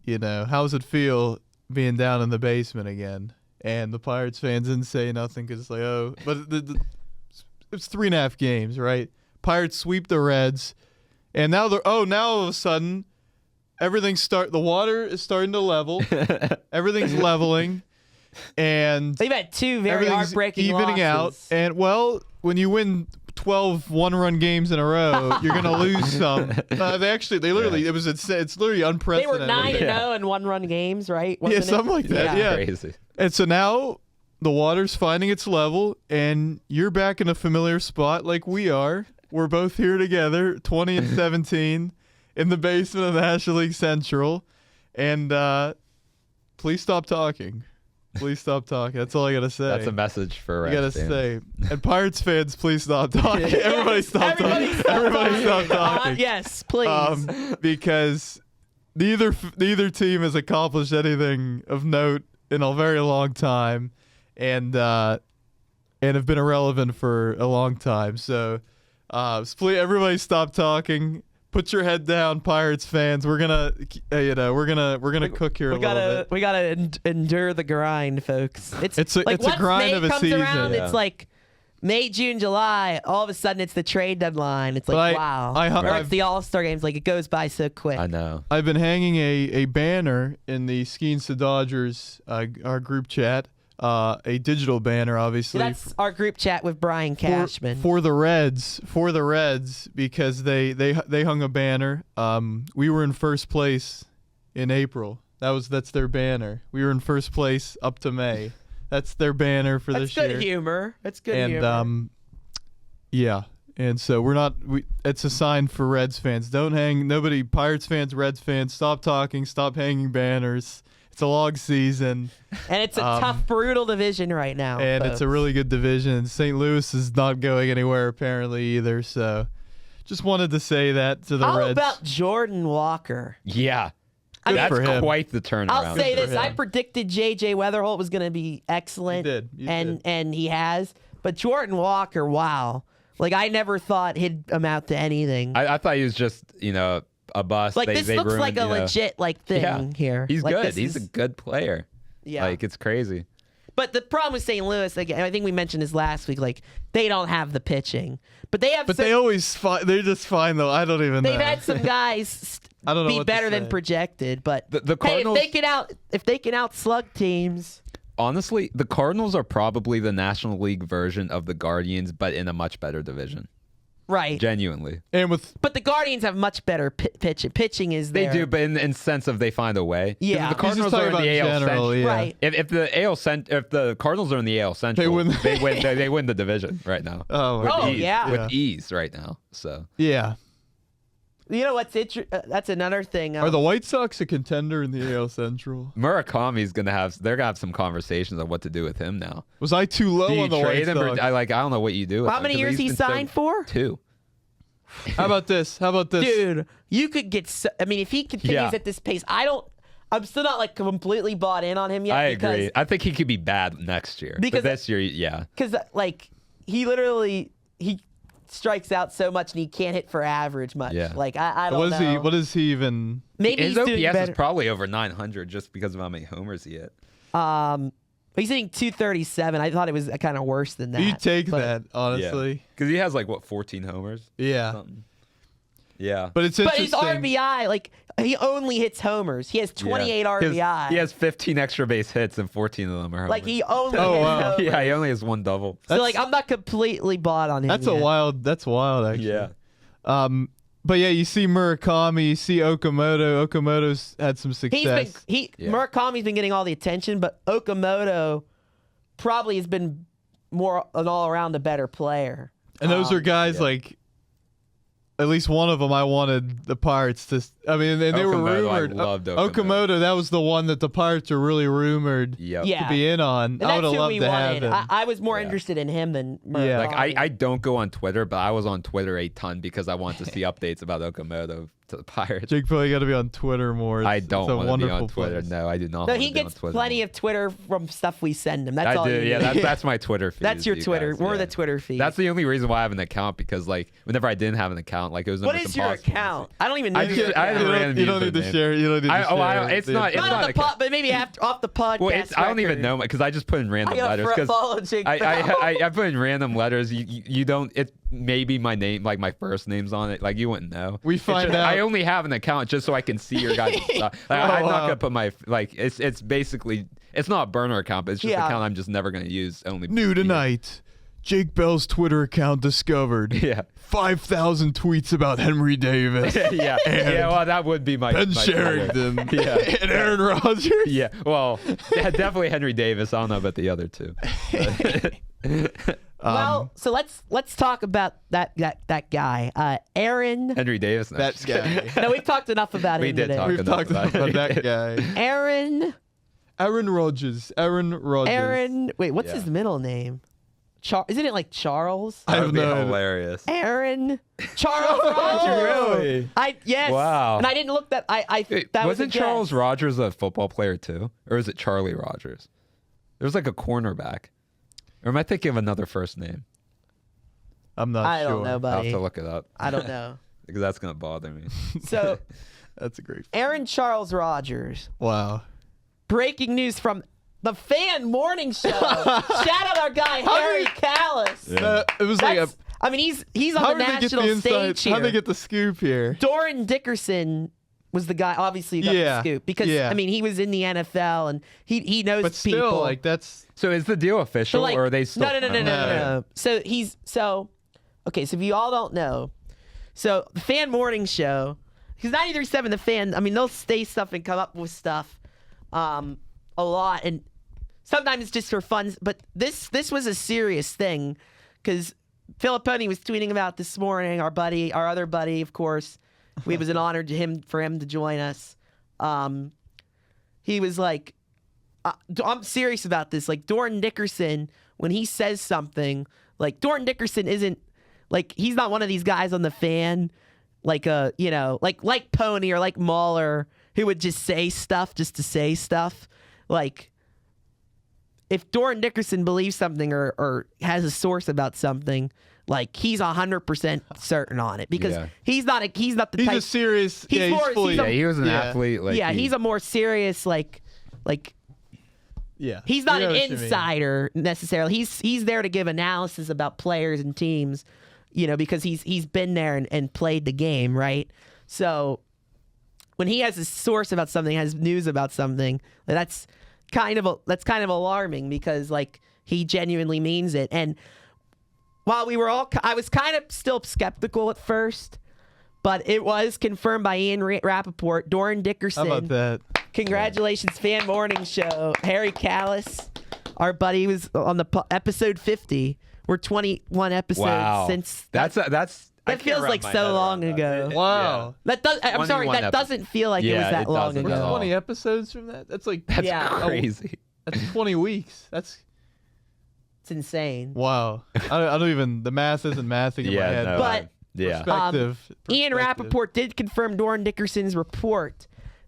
how does it feel being down in the basement again? And the Pirates fans didn't say nothing because but it's 3.5 games, right? Pirates sweep the Reds, and now now all of a sudden, the water is starting to level, everything's leveling, and
They've had two very
everything's
heartbreaking
evening
losses.
out. And when you win 12 one-run games in a row, you're gonna lose some. They literally it's literally
They
unprecedented.
were 9-0 in one-run games, right?
Yeah,
Wasn't it?
something like that. Yeah.
Crazy.
And so now the water's finding its level, and you're back in a familiar spot like we are. We're both here together, 20 and 17, in the basement of the National League Central. And please stop talking. Please stop talking. That's all I gotta say.
That's a message for
I gotta
Reds fans.
say. And Pirates fans, please stop talking. Everybody stop
Everybody
talking.
stop
Everybody stop talking.
yes, please.
Because neither team has accomplished anything of note in a very long time, and have been irrelevant for a long time. So, please, everybody, stop talking. Put your head down, Pirates fans. We're gonna, we're gonna cook here a little bit.
We gotta endure the grind, folks. It's
a
like once
grind
May
of a
comes
season.
around,
Yeah.
it's like May, June, July. All of a sudden, it's the trade deadline. It's like
But
wow.
I-
or
I've-
it's the All-Star games. Like it goes by so quick.
I know.
I've been hanging a banner in the Skeens to Dodgers our group chat, a digital banner, obviously.
That's our group chat with Brian Cashman.
For the Reds, because they hung a banner. We were in first place in April. That's their banner. We were in first place up to May. That's their banner for
That's
this year.
good humor. That's good
And
humor.
yeah. And so it's a sign for Reds fans. Don't hang. Nobody, Pirates fans, Reds fans, stop talking. Stop hanging banners. It's a long season.
And it's a tough, brutal division right now.
And it's a
folks.
really good division. St. Louis is not going anywhere apparently either. So, just wanted to say that to the
How
Reds.
about Jordan Walker?
Yeah.
I mean,
That's
for him.
quite the turnaround.
I'll say
Good for
this: I
him.
predicted J.J. Weatherholt was going to be excellent.
You did. You did.
And he has. But Jordan Walker, wow! Like I never thought he'd amount to anything.
I thought he was just, a bust.
like this looks
ruined,
like a legit thing
yeah.
here.
He's
Like,
good.
this
He's
is-
a good player.
yeah.
Like, it's crazy.
But the problem with St. Louis, again, I think we mentioned this last week. Like they don't have the pitching, but they have.
But
some,
they always they're just fine though. I don't even know.
they've had some guys
I don't know
be
what to
better than
say.
projected. But
The
hey,
Cardinals,
if they can out slug teams.
honestly, the Cardinals are probably the National League version of the Guardians, but in a much better division.
Right.
Genuinely.
And with
But the Guardians have much better pitching. Pitching is
They
there.
do, but in sense of they find a way. 'Cause
Yeah.
The
He's
Cardinals
talking
are in
about
the AL
general,
Central.
yeah.
Right.
If the Cardinals are in the AL Central,
win the-
they win the division right now.
Oh,
with
Oh,
ease,
yeah.
with ease right now. So
yeah.
You know what's that's another thing.
Are the White Sox a contender in the AL Central?
Murakami's they're gonna have some conversations on what to do with him now.
Was I too low
Do you
on the White
trade him?
Sox?
I don't know what you do. With
How
him,
many
'cause
years
he's
he
been so-
signed for?
2.
How about this?
Dude, you could get. I mean, if he continues
Yeah.
at this pace, I'm still not like completely bought in on him yet.
I agree. I think he could be bad next year.
Because-
but this year, yeah.
Because like he strikes out so much and he can't hit for average much.
Yeah.
Like I don't know.
What is he even?
Maybe
His
he's doing
OPS
better.
is probably over 900 just because of how many homers he hit.
He's hitting 237. I thought it was kind of worse than that.
You take
but-
that honestly.
Because he has 14 homers.
Yeah.
Something. Yeah.
But it's
But
interesting.
his RBI, like he only hits homers. He has 28 RBI.
He has 15 extra base hits and 14 of them are homers.
like he only
Oh,
hits
wow.
homers.
yeah, he only has 1 double.
So like I'm not completely bought on him.
That's
yet.
wild. That's wild actually.
Yeah.
But yeah, you see Murakami, you see Okamoto. Okamoto's had some success.
Murakami's been getting all the attention, but Okamoto probably has been more an all-around a better player.
And those are guys like, at least one of them I wanted the Pirates to. I mean, and they were rumored.
I loved
Okamoto, that was the one that the Pirates are really rumored to be in on.
And
I would have
that's who
loved
we
to
wanted.
have him.
I was more interested in him than Murakami.
Yeah.
Like I don't go on Twitter, but I was on Twitter a ton because I wanted to see updates about Okamoto to the Pirates.
Jake, probably got to be on Twitter more.
I don't want to be on Twitter.
place.
No, I do not.
No,
want
he
to be
gets
on Twitter
plenty of Twitter from stuff we send him. That's all.
I do.
he
Yeah,
needs.
that's my Twitter feed.
That's your
you
Twitter.
guys,
We're the Twitter feed.
That's the only reason why I have an account, because like whenever I didn't have an account, like it was.
What
almost
is your
impossible.
account? I don't even know.
I
your
just- I
account.
have a random
You don't need to
username.
share. You don't need to share.
It's not. It's
Not on
not
the pod, but maybe off the podcast.
Well, I don't even know because I just put in random
I gotta
letters.
follow Jake
I put in random letters. You don't. It maybe my name, like my first name's on it. Like you wouldn't know.
We find out.
I only have an account just so I can see your guys' stuff. Like, I'm not
wow.
gonna put my like. It's basically it's not a burner account, but it's just an account I'm just never gonna use. Only
New tonight, Jake Bell's Twitter account discovered.
Yeah.
5,000 tweets about Henry Davis.
yeah. Yeah. Well, that would be my.
Ben
my
Sherrington.
Yeah.
And Aaron Rodgers.
Yeah. Well, definitely Henry Davis. I don't know about the other two.
Well, so let's talk about that guy, Aaron.
Henry Davis. No,
That
just kidding.
guy.
No, we've talked enough about
We
him
did
today.
talk
We've
enough
talked about that guy.
Aaron.
Aaron Rodgers. Aaron Rodgers.
Aaron. Wait, what's
Yeah.
his middle name? Isn't it like Charles?
I
That
have
would be
no idea.
hilarious.
Aaron Charles Rodgers.
Really?
Yes.
Wow.
And I didn't look that. That was
Wasn't
a
Charles
guess.
Rodgers a football player too, or is it Charlie Rodgers? There was like a cornerback, or am I thinking of another first name?
I'm not
I
sure.
don't know,
I'll
buddy.
have to look it up
I don't know.
because that's gonna bother me.
So
That's a great.
Aaron Charles Rodgers.
Wow.
Breaking news from the Fan Morning Show. Shout out our guy Harry Callis.
Yeah.
It was like a.
That's- I mean, he's
How
on the
did they get
national
the inside?
stage here.
How did they get the scoop here?
Doran Dickerson was the guy. Obviously, got
Yeah.
the scoop because
Yeah.
I mean he was in the NFL and he knows
But still,
people.
like that's.
So is the deal official,
So, like,
or are they still?
no. So okay. So if you all don't know, so the Fan Morning Show, because 93.7 The Fan. I mean, they'll say stuff and come up with stuff, a lot, and sometimes it's just for fun. But this was a serious thing, because Filipponi was tweeting about this morning. Our other buddy, of course. It was an honor for him to join us. He was like, I'm serious about this. Like, Doran Dickerson, when he says something, like, Doran Dickerson isn't, like, he's not one of these guys on the Fan, like, like Pony or like Mahler, who would just say stuff just to say stuff. Like, if Doran Dickerson believes something or has a source about something, like, he's 100% certain on it, because he's not the
He's
type.
a serious.
He's
yeah,
more-
he's fully.
he's a-
Yeah, he was an
Yeah.
athlete. Like
he's a more serious, like.
Yeah.
He's not
I know
an
what you mean.
insider necessarily. He's there to give analysis about players and teams, because he's been there and played the game, right? So when he has a source about something, has news about something, that's kind of alarming, because like he genuinely means it. And while I was kind of still skeptical at first, but it was confirmed by Ian Rappaport, Doran Dickerson.
How about that?
Congratulations, Fan Morning Show. Harry Callis, our buddy, was on the episode 50. We're 21 episodes since.
That
feels like so long ago.
Wow.
That does. I'm sorry.
21
That doesn't feel like it was
Yeah,
that
it
long
doesn't
ago.
at all.
20 episodes from that. That's like.
That's
Yeah.
crazy.
That's 20 weeks. That's
It's insane.
wow. I don't even. The math isn't mathing in my
Yeah,
head.
no.
But
Yeah.
Perspective.
Ian
Perspective.
Rappaport did confirm Doran Dickerson's report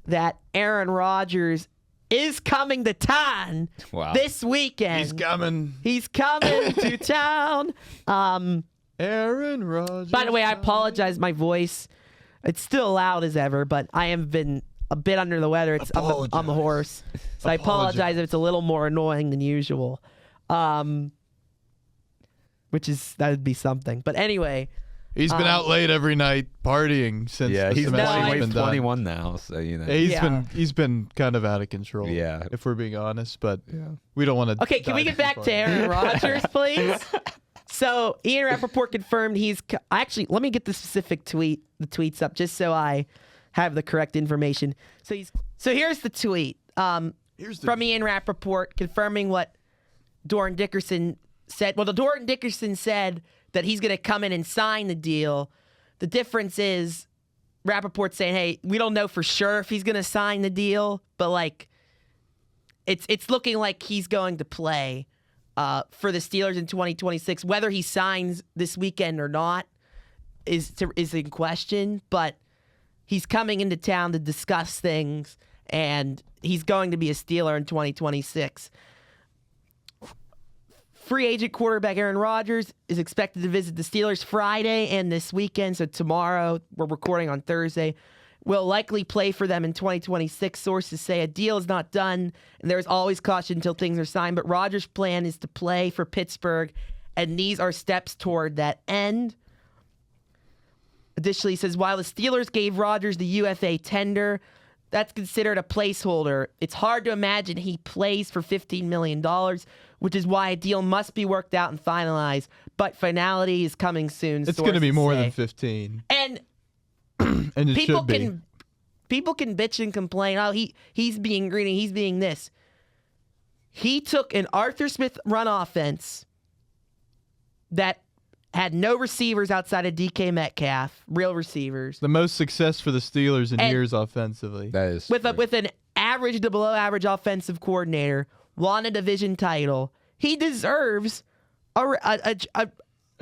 that Aaron Rodgers is coming to town
Wow.
this weekend.
He's coming.
He's coming to town.
Aaron Rodgers.
By the way, I apologize. My voice, it's still loud as ever, but I have been a bit under the weather. I'm a horse, so I apologize if it's a little more annoying than usual. That would be something. But anyway,
He's been out late every night partying since
Yeah,
the
he's
semester's
he's
been done.
21 now, so
He's been kind of out of control.
Yeah.
if we're being honest, but
Yeah.
we don't want to.
okay, can we get back to Aaron Rodgers, please? So Ian Rappaport confirmed actually, let me get the specific the tweets up just so I have the correct information. So here's the tweet from Ian Rappaport confirming what Doran Dickerson said. Well, Doran Dickerson said that he's going to come in and sign the deal. The difference is Rappaport saying, hey, we don't know for sure if he's going to sign the deal, but like it's looking like he's going to play for the Steelers in 2026. Whether he signs this weekend or not is in question, but he's coming into town to discuss things, and he's going to be a Steeler in 2026. Free agent quarterback Aaron Rodgers is expected to visit the Steelers Friday and this weekend, so tomorrow, we're recording on Thursday, will likely play for them in 2026. Sources say a deal is not done, and there's always caution until things are signed, but Rodgers' plan is to play for Pittsburgh, and these are steps toward that end. Additionally, he says, while the Steelers gave Rodgers the UFA tender, that's considered a placeholder. It's hard to imagine he plays for $15 million, which is why a deal must be worked out and finalized. But finality is coming soon.
It's going to be more than 15.
And
and it
people
should be.
People can bitch and complain. Oh, he's being greedy. He's being this. He took an Arthur Smith run offense that had no receivers outside of DK Metcalf, real receivers.
The most success for the Steelers in years offensively.
That is
with an average to below average offensive coordinator, won a division title. He deserves a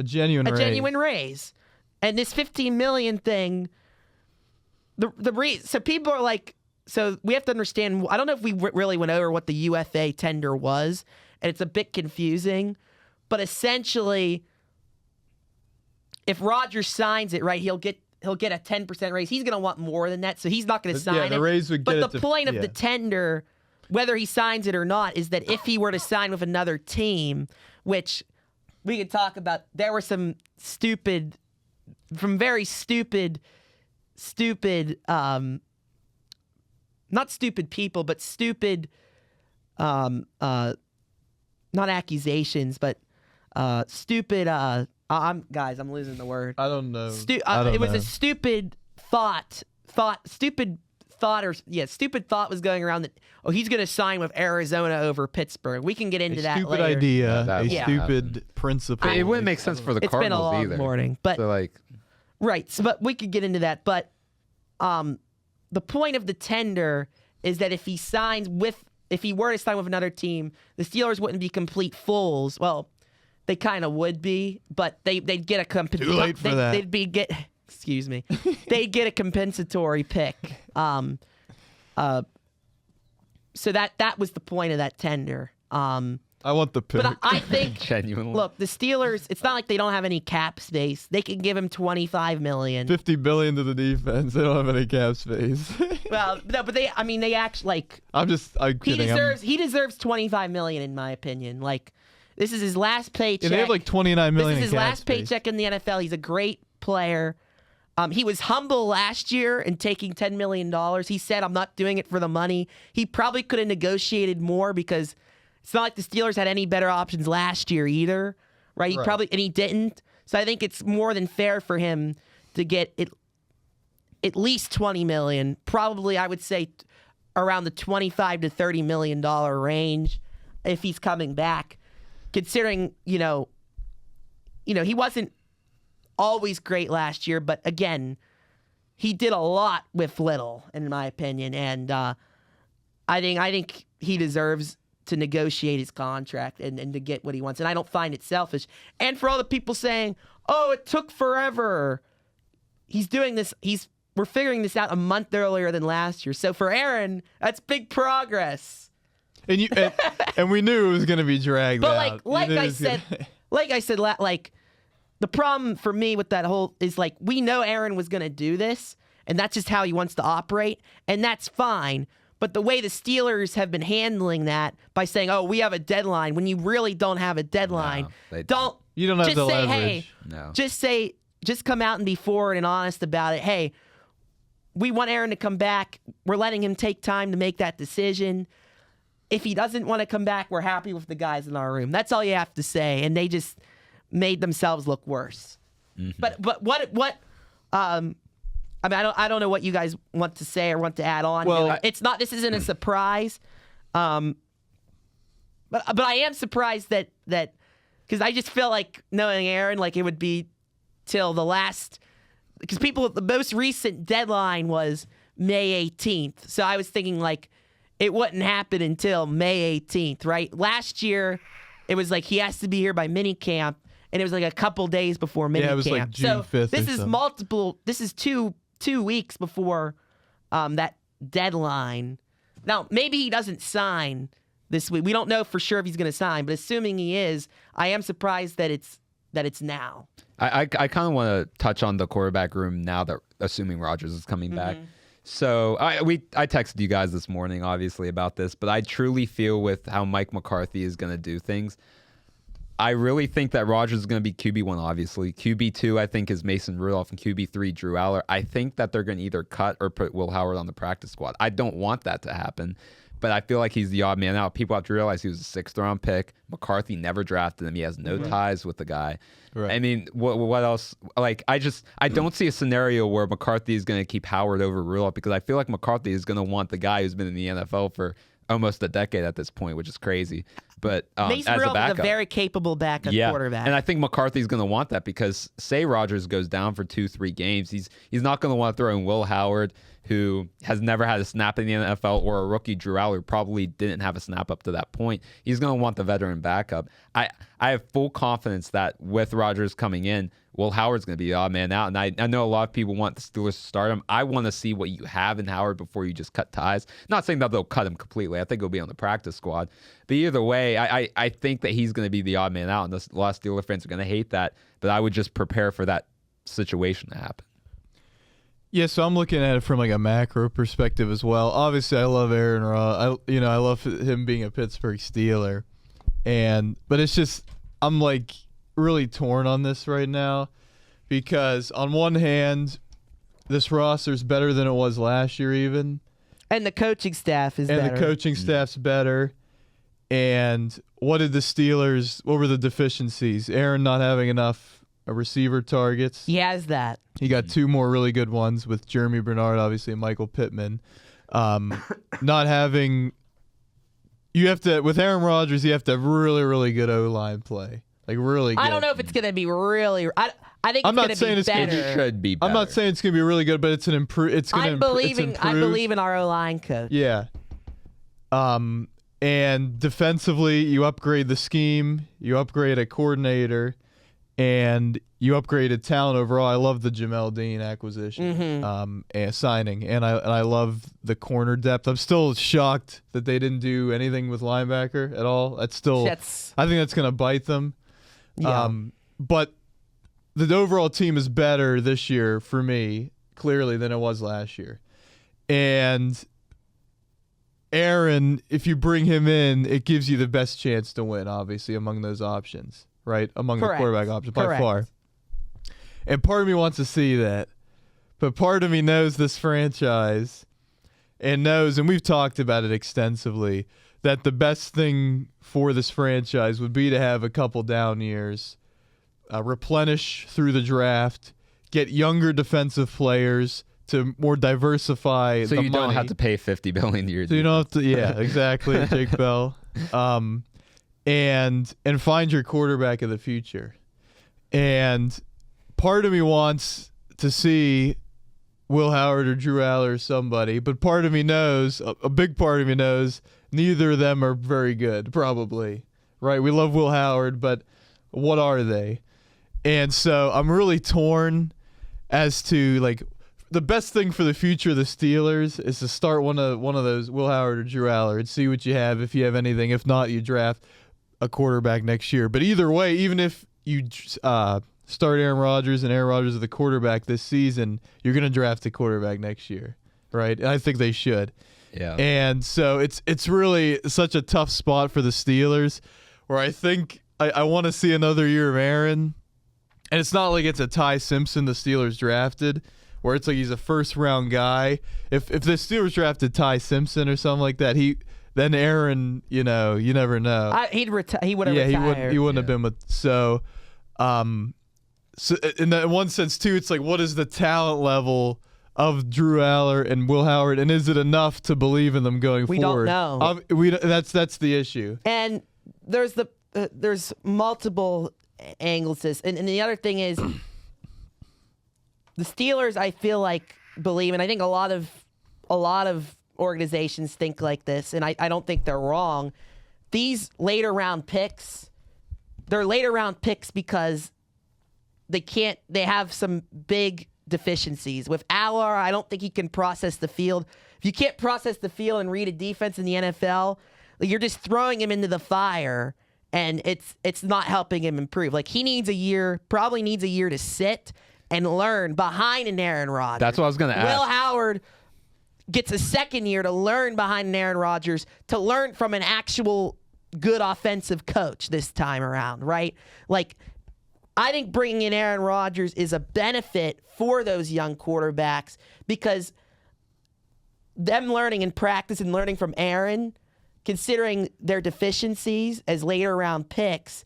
genuine raise. And this $15 million thing, so people are like, so we have to understand. I don't know if we really went over what the UFA tender was, and it's a bit confusing. But essentially, if Rodgers signs it, right, he'll get a 10% raise. He's going to want more than that, so he's not going to sign it.
The raise would
but the point of the tender, whether he signs it or not, is that if he were to sign with another team, which we could talk about, there were some very stupid, not stupid people, but stupid, not accusations, but stupid. I'm losing the word.
I don't know.
It was a stupid thought was going around that, he's going to sign with Arizona over Pittsburgh. We can get into that later.
Stupid idea, stupid principle.
It wouldn't make sense for the Cardinals
either. It's been a long morning, but
so
right. So, but we could get into that. But the point of the tender is that if he were to sign with another team, the Steelers wouldn't be complete fools. Well, they kind of would be, but they'd get a
Too late for that.
Excuse me. They'd get a compensatory pick. So that was the point of that tender.
I want the pick.
But I think,
genuinely.
Look, the Steelers, it's not like they don't have any cap space. They can give him $25 million.
$50 billion to the defense. They don't have any cap space.
Well, no, but they act like.
I'm kidding.
He deserves $25 million, in my opinion. Like, this is his last paycheck.
Yeah, they have like $29 million.
This is his last
space.
paycheck in the NFL. He's a great player. He was humble last year in taking $10 million. He said, I'm not doing it for the money. He probably could have negotiated more because it's not like the Steelers had any better options last year either, right? He didn't. So I think it's more than fair for him to get at least $20 million. Probably, I would say, around the $25 to $30 million range if he's coming back. Considering, he wasn't always great last year, but again, he did a lot with little, in my opinion, and I think he deserves to negotiate his contract and to get what he wants, and I don't find it selfish. And for all the people saying, "Oh, it took forever," he's doing this. We're figuring this out a month earlier than last year. So for Aaron, that's big progress.
And we knew it was going to be dragged out.
But like I said, the problem for me with that whole is like we know Aaron was going to do this, and that's just how he wants to operate, and that's fine. But the way the Steelers have been handling that by saying, "Oh, we have a deadline," when you really don't have a deadline,
you don't have the leverage.
Hey, just come out and be forward and honest about it. Hey, we want Aaron to come back. We're letting him take time to make that decision. If he doesn't want to come back, we're happy with the guys in our room. That's all you have to say. And they just made themselves look worse.
Mm-hmm.
But what I mean, I don't know what you guys want to say or want to add on.
Well,
this isn't a surprise. But I am surprised that because I just feel like knowing Aaron, like it would be till the last, because the most recent deadline was May 18th. So I was thinking like it wouldn't happen until May 18th, right? Last year, it was like he has to be here by minicamp, and it was like a couple days before minicamp.
Yeah, it was like June 5th.
This is multiple. This is two weeks before that deadline. Now, maybe he doesn't sign this week. We don't know for sure if he's going to sign, but assuming he is, I am surprised that it's now.
I kind of want to touch on the quarterback room now that assuming Rodgers is coming back. So I texted you guys this morning, obviously, about this, but I truly feel with how Mike McCarthy is going to do things, I really think that Rodgers is going to be QB1, obviously. QB2, I think, is Mason Rudolph, and QB3, Drew Aller. I think that they're going to either cut or put Will Howard on the practice squad. I don't want that to happen, but I feel like he's the odd man out. People have to realize he was a sixth-round pick. McCarthy never drafted him. He has no ties with the guy. Right. I mean, what else? Like, I don't see a scenario where McCarthy is going to keep Howard over Rudolph, because I feel like McCarthy is going to want the guy who's been in the NFL for almost a decade at this point, which is crazy. But
Mason
as a
Rudolph
backup,
is a very capable backup quarterback.
And I think McCarthy's going to want that, because say Rodgers goes down for 2-3 games, he's not going to want to throw in Will Howard, who has never had a snap in the NFL, or a rookie Drew Aller, who probably didn't have a snap up to that point. He's going to want the veteran backup. I have full confidence that with Rodgers coming in, Will Howard's going to be the odd man out. And I know a lot of people want the Steelers to start him. I want to see what you have in Howard before you just cut ties. Not saying that they'll cut him completely. I think he'll be on the practice squad. But either way, I think that he's going to be the odd man out. And a lot of Steelers fans are going to hate that. But I would just prepare for that situation to happen.
Yeah, so I'm looking at it from like a macro perspective as well. Obviously, I love Aaron Rodgers. I love him being a Pittsburgh Steeler, but it's just I'm like really torn on this right now, because on one hand, this roster's better than it was last year, even,
and the coaching staff is better.
And the coaching staff's better. And what were the deficiencies? Aaron not having enough receiver targets.
He has that.
He got two more really good ones with Jeremy Bernard, obviously, and Michael Pittman. Not having, with Aaron Rodgers, you have to have really, really good O-line play. Like, really good.
I don't know if it's going to be really, I think it's going to be better.
It should be better.
I'm not saying it's going to be really good, but it's an improve. I believe
in our O-line coach.
Yeah. And defensively, you upgrade the scheme, you upgrade a coordinator, and you upgraded talent overall. I love the Jamel Dean acquisition, and signing, and I love the corner depth. I'm still shocked that they didn't do anything with linebacker at all. I think that's going to bite them.
Yeah.
But the overall team is better this year for me, clearly, than it was last year. And Aaron, if you bring him in, it gives you the best chance to win, obviously, among those options. Right, among the quarterback options by far. And part of me wants to see that, but part of me knows this franchise and knows, and we've talked about it extensively, that the best thing for this franchise would be to have a couple down years, replenish through the draft, get younger defensive players to more diversify the money.
So you don't have to pay $50 billion a year.
So you don't have to, yeah, exactly, Jake Bell. And find your quarterback of the future. And part of me wants to see Will Howard or Drew Aller or somebody, but part of me knows, a big part of me knows, neither of them are very good, probably. Right? We love Will Howard, but what are they? And so I'm really torn as to, like, the best thing for the future of the Steelers is to start one of those, Will Howard or Drew Aller, and see what you have, if you have anything. If not, you draft a quarterback next year. But either way, even if you start Aaron Rodgers and Aaron Rodgers is the quarterback this season, you're going to draft a quarterback next year, right? And I think they should.
Yeah.
And so it's really such a tough spot for the Steelers, where I think I want to see another year of Aaron. And it's not like it's a Ty Simpson the Steelers drafted, where it's like he's a first-round guy. If the Steelers drafted Ty Simpson or something like that, then Aaron, you never know.
He would have retired.
He wouldn't have been with. So So in that one sense too, it's like, what is the talent level of Drew Aller and Will Howard, and is it enough to believe in them going forward?
We don't know.
That's the issue.
And there's multiple angles to this, and the other thing is, the Steelers, I feel like, believe, and I think a lot of organizations think like this, and I don't think they're wrong. These later round picks, they're later round picks because they have some big deficiencies. With Aller, I don't think he can process the field. If you can't process the field and read a defense in the NFL, like, you're just throwing him into the fire, and it's not helping him improve. Like, he probably needs a year to sit and learn behind an Aaron Rodgers.
That's what I was going to ask.
Will Howard gets a second year to learn behind an Aaron Rodgers, to learn from an actual good offensive coach this time around, right? Like, I think bringing in Aaron Rodgers is a benefit for those young quarterbacks, because them learning in practice and learning from Aaron, considering their deficiencies as later round picks,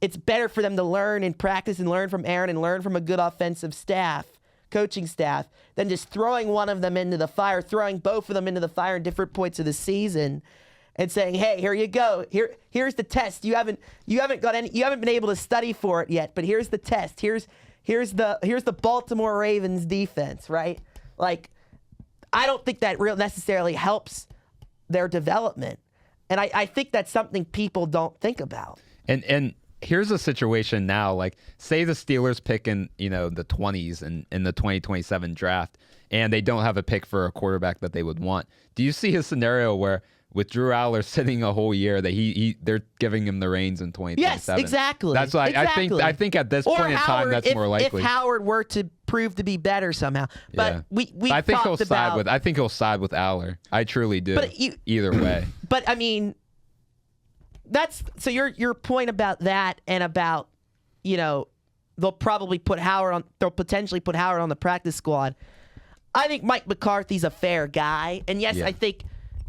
it's better for them to learn in practice and learn from Aaron and learn from a good offensive staff, coaching staff, than just throwing one of them into the fire, throwing both of them into the fire in different points of the season, and saying, "Hey, here you go. Here's the test. You haven't been able to study for it yet, but here's the test. Here's the Baltimore Ravens defense," right? Like, I don't think that necessarily helps their development, and I think that's something people don't think about.
And here's a situation now, like, say the Steelers pick in, the 20s and in the 2027 draft, and they don't have a pick for a quarterback that they would want. Do you see a scenario where, with Drew Aller sitting a whole year, that they're giving him the reins in 2027?
Yes, exactly.
That's why
exactly.
I think at this point in time that's more likely.
If Howard were to prove to be better somehow, but
yeah. I think he'll side with Aller. I truly do.
But
either way.
But I mean, that's so your point about that, and about, they'll potentially put Howard on the practice squad. I think Mike McCarthy's a fair guy, and yes, I think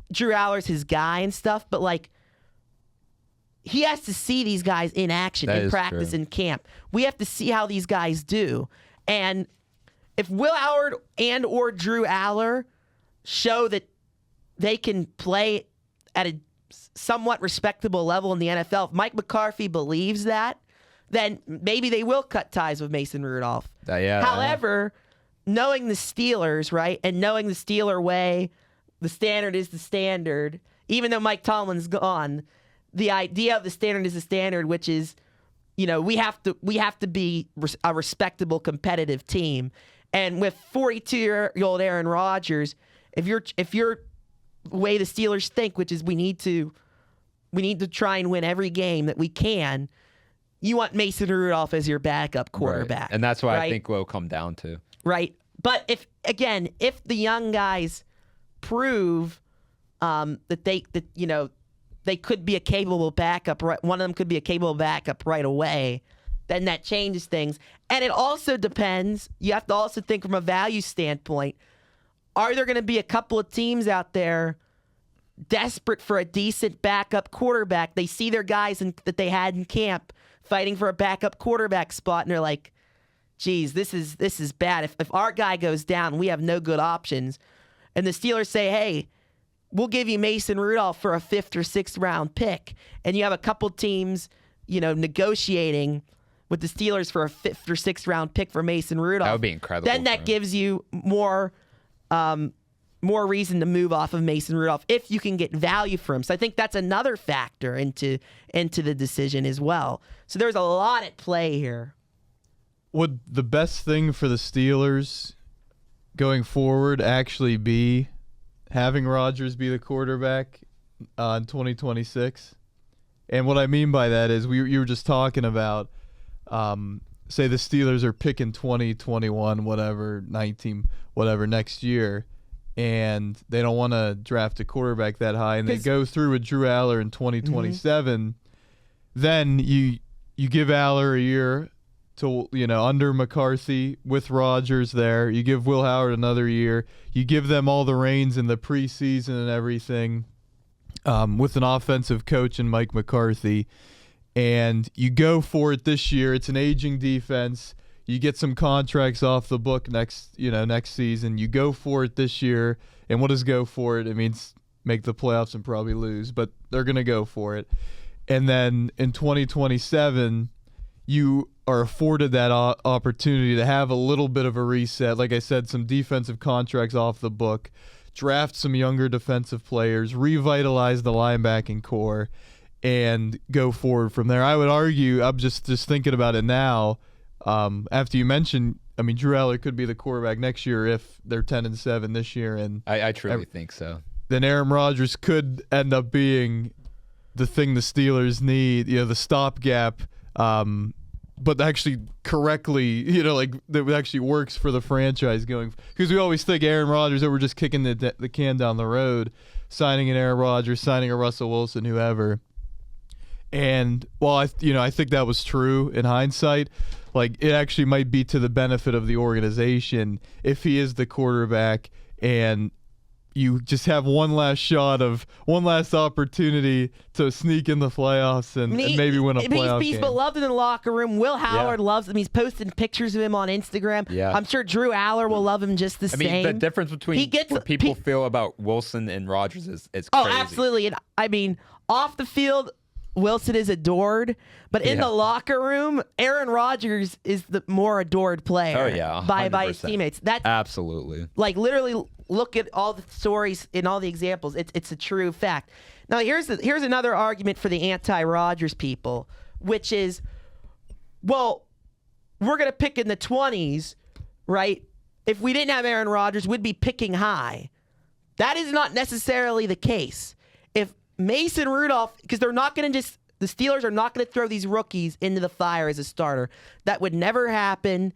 Drew Aller's his guy and stuff, but, like, he has to see these guys in action, in practice, in camp. We have to see how these guys do. And if Will Howard or Drew Aller show that they can play at a somewhat respectable level in the NFL, if Mike McCarthy believes that, then maybe they will cut ties with Mason Rudolph. However, knowing the Steelers, right, and knowing the Steeler way, the standard is the standard. Even though Mike Tomlin's gone, the idea of the standard is the standard, which is, we have to be a respectable, competitive team. And with 42-year-old Aaron Rodgers, if you're the way the Steelers think, which is we need to try and win every game that we can, you want Mason Rudolph as your backup quarterback.
Right. And that's what I think will come down to.
Right. But if the young guys prove that they could be a capable backup, right? One of them could be a capable backup right away, then that changes things. And it also depends. You have to also think from a value standpoint. Are there going to be a couple of teams out there desperate for a decent backup quarterback? They see their guys that they had in camp fighting for a backup quarterback spot, and they're like, geez, this is bad. If our guy goes down, we have no good options. And the Steelers say, hey, we'll give you Mason Rudolph for a 5th or 6th round pick. And you have a couple teams, negotiating with the Steelers for a 5th or 6th round pick for Mason Rudolph.
That would be incredible.
Then that gives you more reason to move off of Mason Rudolph if you can get value for him. So I think that's another factor into the decision as well. So there's a lot at play here.
Would the best thing for the Steelers going forward actually be having Rodgers be the quarterback in 2026? And what I mean by that is you were just talking about, say the Steelers are picking 20, 21, whatever, 19, whatever next year, and they don't want to draft a quarterback that high, and they go through with Drew Aller in 2027, then you give Aller a year to, under McCarthy with Rodgers there. You give Will Howard another year. You give them all the reins in the preseason and everything, with an offensive coach and Mike McCarthy. and you go for it this year. It's an aging defense. You get some contracts off the book next season. You go for it this year, and what does go for it? It means make the playoffs and probably lose, but they're going to go for it. And then in 2027, you are afforded that opportunity to have a little bit of a reset. Like I said, some defensive contracts off the book, draft some younger defensive players, revitalize the linebacking core, and go forward from there. I would argue, I'm just thinking about it now, after you mentioned, I mean, Drew Aller could be the quarterback next year if they're 10-7 this year, and
I truly think so.
Then Aaron Rodgers could end up being the thing the Steelers need, the stopgap, but actually correctly, like that actually works for the franchise going. Because we always think Aaron Rodgers, that we're just kicking the can down the road, signing an Aaron Rodgers, signing a Russell Wilson, whoever. And while I think that was true in hindsight, like it actually might be to the benefit of the organization if he is the quarterback and you just have one last opportunity to sneak in the playoffs and maybe win a playoff
He's
game.
beloved in the locker room. Will Howard loves him. He's posting pictures of him on Instagram.
Yeah.
I'm sure Drew Aller will love him just the same.
I mean, the difference between what people feel about Wilson and Rodgers is crazy.
Oh, absolutely. And I mean, off the field, Wilson is adored, but in the locker room, Aaron Rodgers is the more adored player.
Oh yeah,
by his teammates. That's
absolutely
like literally. Look at all the stories and all the examples. It's a true fact. Now here's another argument for the anti-Rodgers people, which is, well, we're gonna pick in the 20s, right? If we didn't have Aaron Rodgers, we'd be picking high. That is not necessarily the case. If Mason Rudolph, because the Steelers are not going to throw these rookies into the fire as a starter. That would never happen.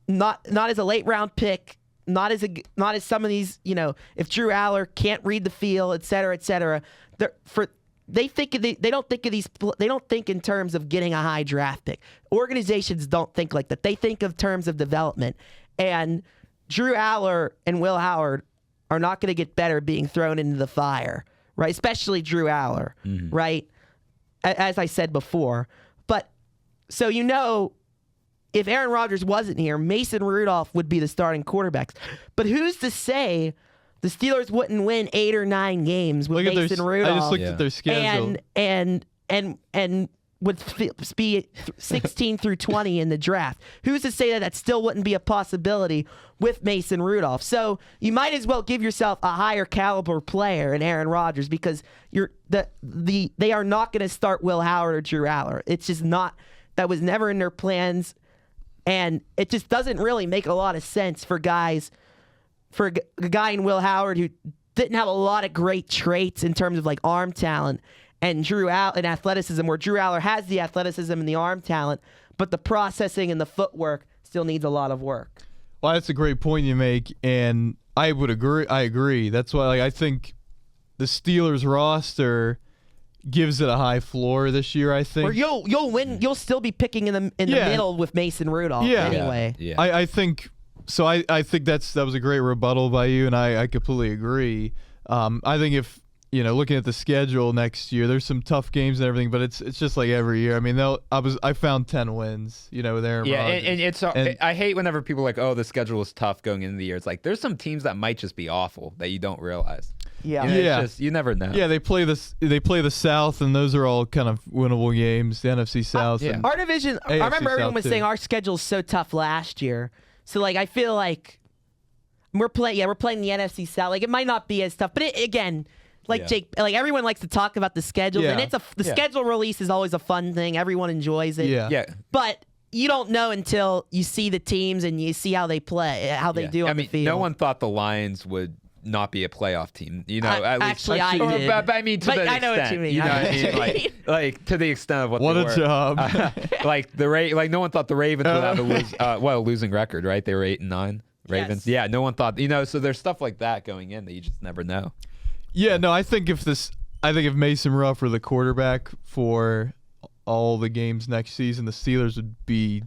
Not as a late round pick. Not as some of these, if Drew Aller can't read the field, et cetera, they don't think in terms of getting a high draft pick. Organizations don't think like that. They think of terms of development. And Drew Aller and Will Howard are not going to get better being thrown into the fire, right? Especially Drew Aller, right? As I said before. But so if Aaron Rodgers wasn't here, Mason Rudolph would be the starting quarterback. But who's to say the Steelers wouldn't win 8 or 9 games with Mason Rudolph?
I just looked at their schedule.
And would be 16 through 20 in the draft. Who's to say that still wouldn't be a possibility with Mason Rudolph? So you might as well give yourself a higher caliber player in Aaron Rodgers because they are not going to start Will Howard or Drew Aller. It's just not. That was never in their plans. And it just doesn't really make a lot of sense for a guy in Will Howard who didn't have a lot of great traits in terms of like arm talent and Drew Aller and athleticism, where Drew Aller has the athleticism and the arm talent, but the processing and the footwork still needs a lot of work.
Well, that's a great point you make, and I would agree. I agree. That's why I think the Steelers roster gives it a high floor this year, I think.
Or you'll win. You'll still be picking in the middle with Mason Rudolph anyway.
Yeah.
I think so. I think that was a great rebuttal by you, and I completely agree. I think if looking at the schedule next year, there's some tough games and everything, but it's just like every year. I mean, I found 10 wins, with Aaron Rodgers.
And I hate whenever people are like, oh, the schedule is tough going into the year. It's like there's some teams that might just be awful that you don't realize.
Yeah,
it's just, you never know.
Yeah, they play the South, and those are all kind of winnable games. The NFC South. And
our division.
AFC
I remember everyone was
South,
saying our schedule's so tough last year. So like, I feel like we're playing the NFC South. Like it might not be as tough, but Jake, like everyone likes to talk about the schedule, and the schedule release is always a fun thing. Everyone enjoys it.
Yeah.
But you don't know until you see the teams and you see how they play, how they do on the field.
No one thought the Lions would not be a playoff team. At least,
I did.
But I mean, to the extent.
I know what you mean.
You know what I mean? Like to the extent of what
a
they were.
job.
No one thought the Ravens would have a losing record, right? They were 8-9. Ravens.
Yes.
Yeah, no one thought. So there's stuff like that going in that you just never know.
Yeah, no, I think if Mason Rudolph were the quarterback for all the games next season, the Steelers would be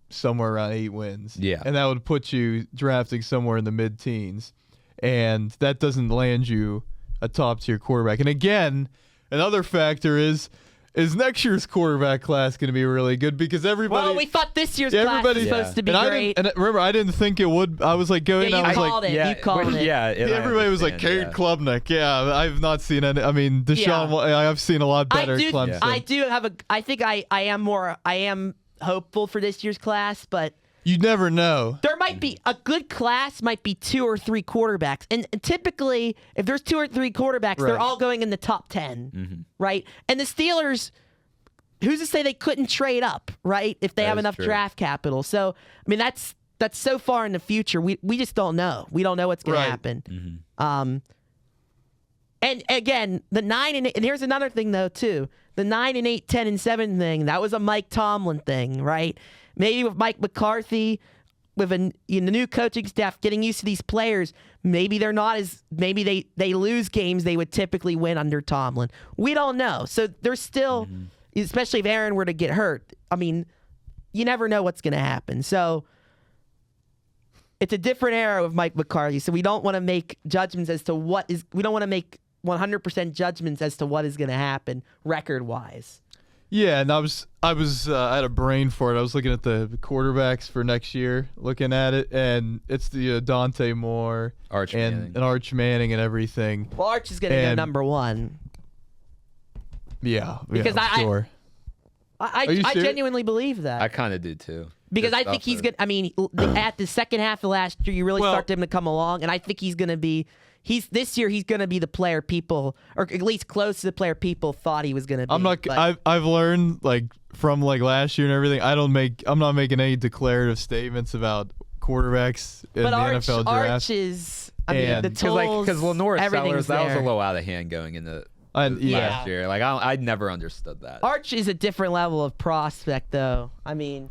somewhere around 8 wins.
Yeah.
And that would put you drafting somewhere in the mid-teens. And that doesn't land you a top-tier quarterback. And again, another factor is is next year's quarterback class going to be really good? Because everybody.
Well, we thought this year's class was supposed to be great.
Remember, I didn't think it would. I was like going.
Yeah,
I was
called
like,
it. You called it.
Yeah,
everybody was like, Cade Klubnik. Yeah, I've not seen any. I mean, Deshaun. I've seen a lot better. Clemson.
I do have a. I think I am hopeful for this year's class, but.
You never know.
There might be a good class, might be 2 or 3 quarterbacks. And typically, if there's 2 or 3 quarterbacks, they're all going in the top 10, right? And the Steelers, who's to say they couldn't trade up, right? If they have enough draft capital. So, I mean, that's so far in the future. We just don't know. We don't know what's going to happen. And again, the 9 and 8, and here's another thing though too. The 9 and 8, 10 and 7 thing, that was a Mike Tomlin thing, right? Maybe with Mike McCarthy, with the new coaching staff getting used to these players, maybe they're not as maybe they lose games they would typically win under Tomlin. We don't know. So there's still, especially if Aaron were to get hurt. I mean, you never know what's going to happen. So it's a different era with Mike McCarthy. So we don't want to make judgments as to what is. We don't want to make 100% judgments as to what is going to happen record-wise.
Yeah, and I had a brain for it. I was looking at the quarterbacks for next year, looking at it, and it's the Dante Moore and Arch Manning and everything.
Well, Arch is going to go number 1.
Yeah,
because
sure.
I genuinely believe that.
I kind of do too.
Because I think he's good. I mean, at the second half of last year, you really started him to come along, and I think he's going to be. This year he's going to be the player people, or at least close to the player people thought he was going to be.
I've learned from last year and everything. I'm not making any declarative statements about quarterbacks in the NFL draft.
Arch is. I mean, the tools,
because Lenore Sellers, that was a
there.
little out of hand going into last year. I never understood that.
Arch is a different level of prospect, though. I mean,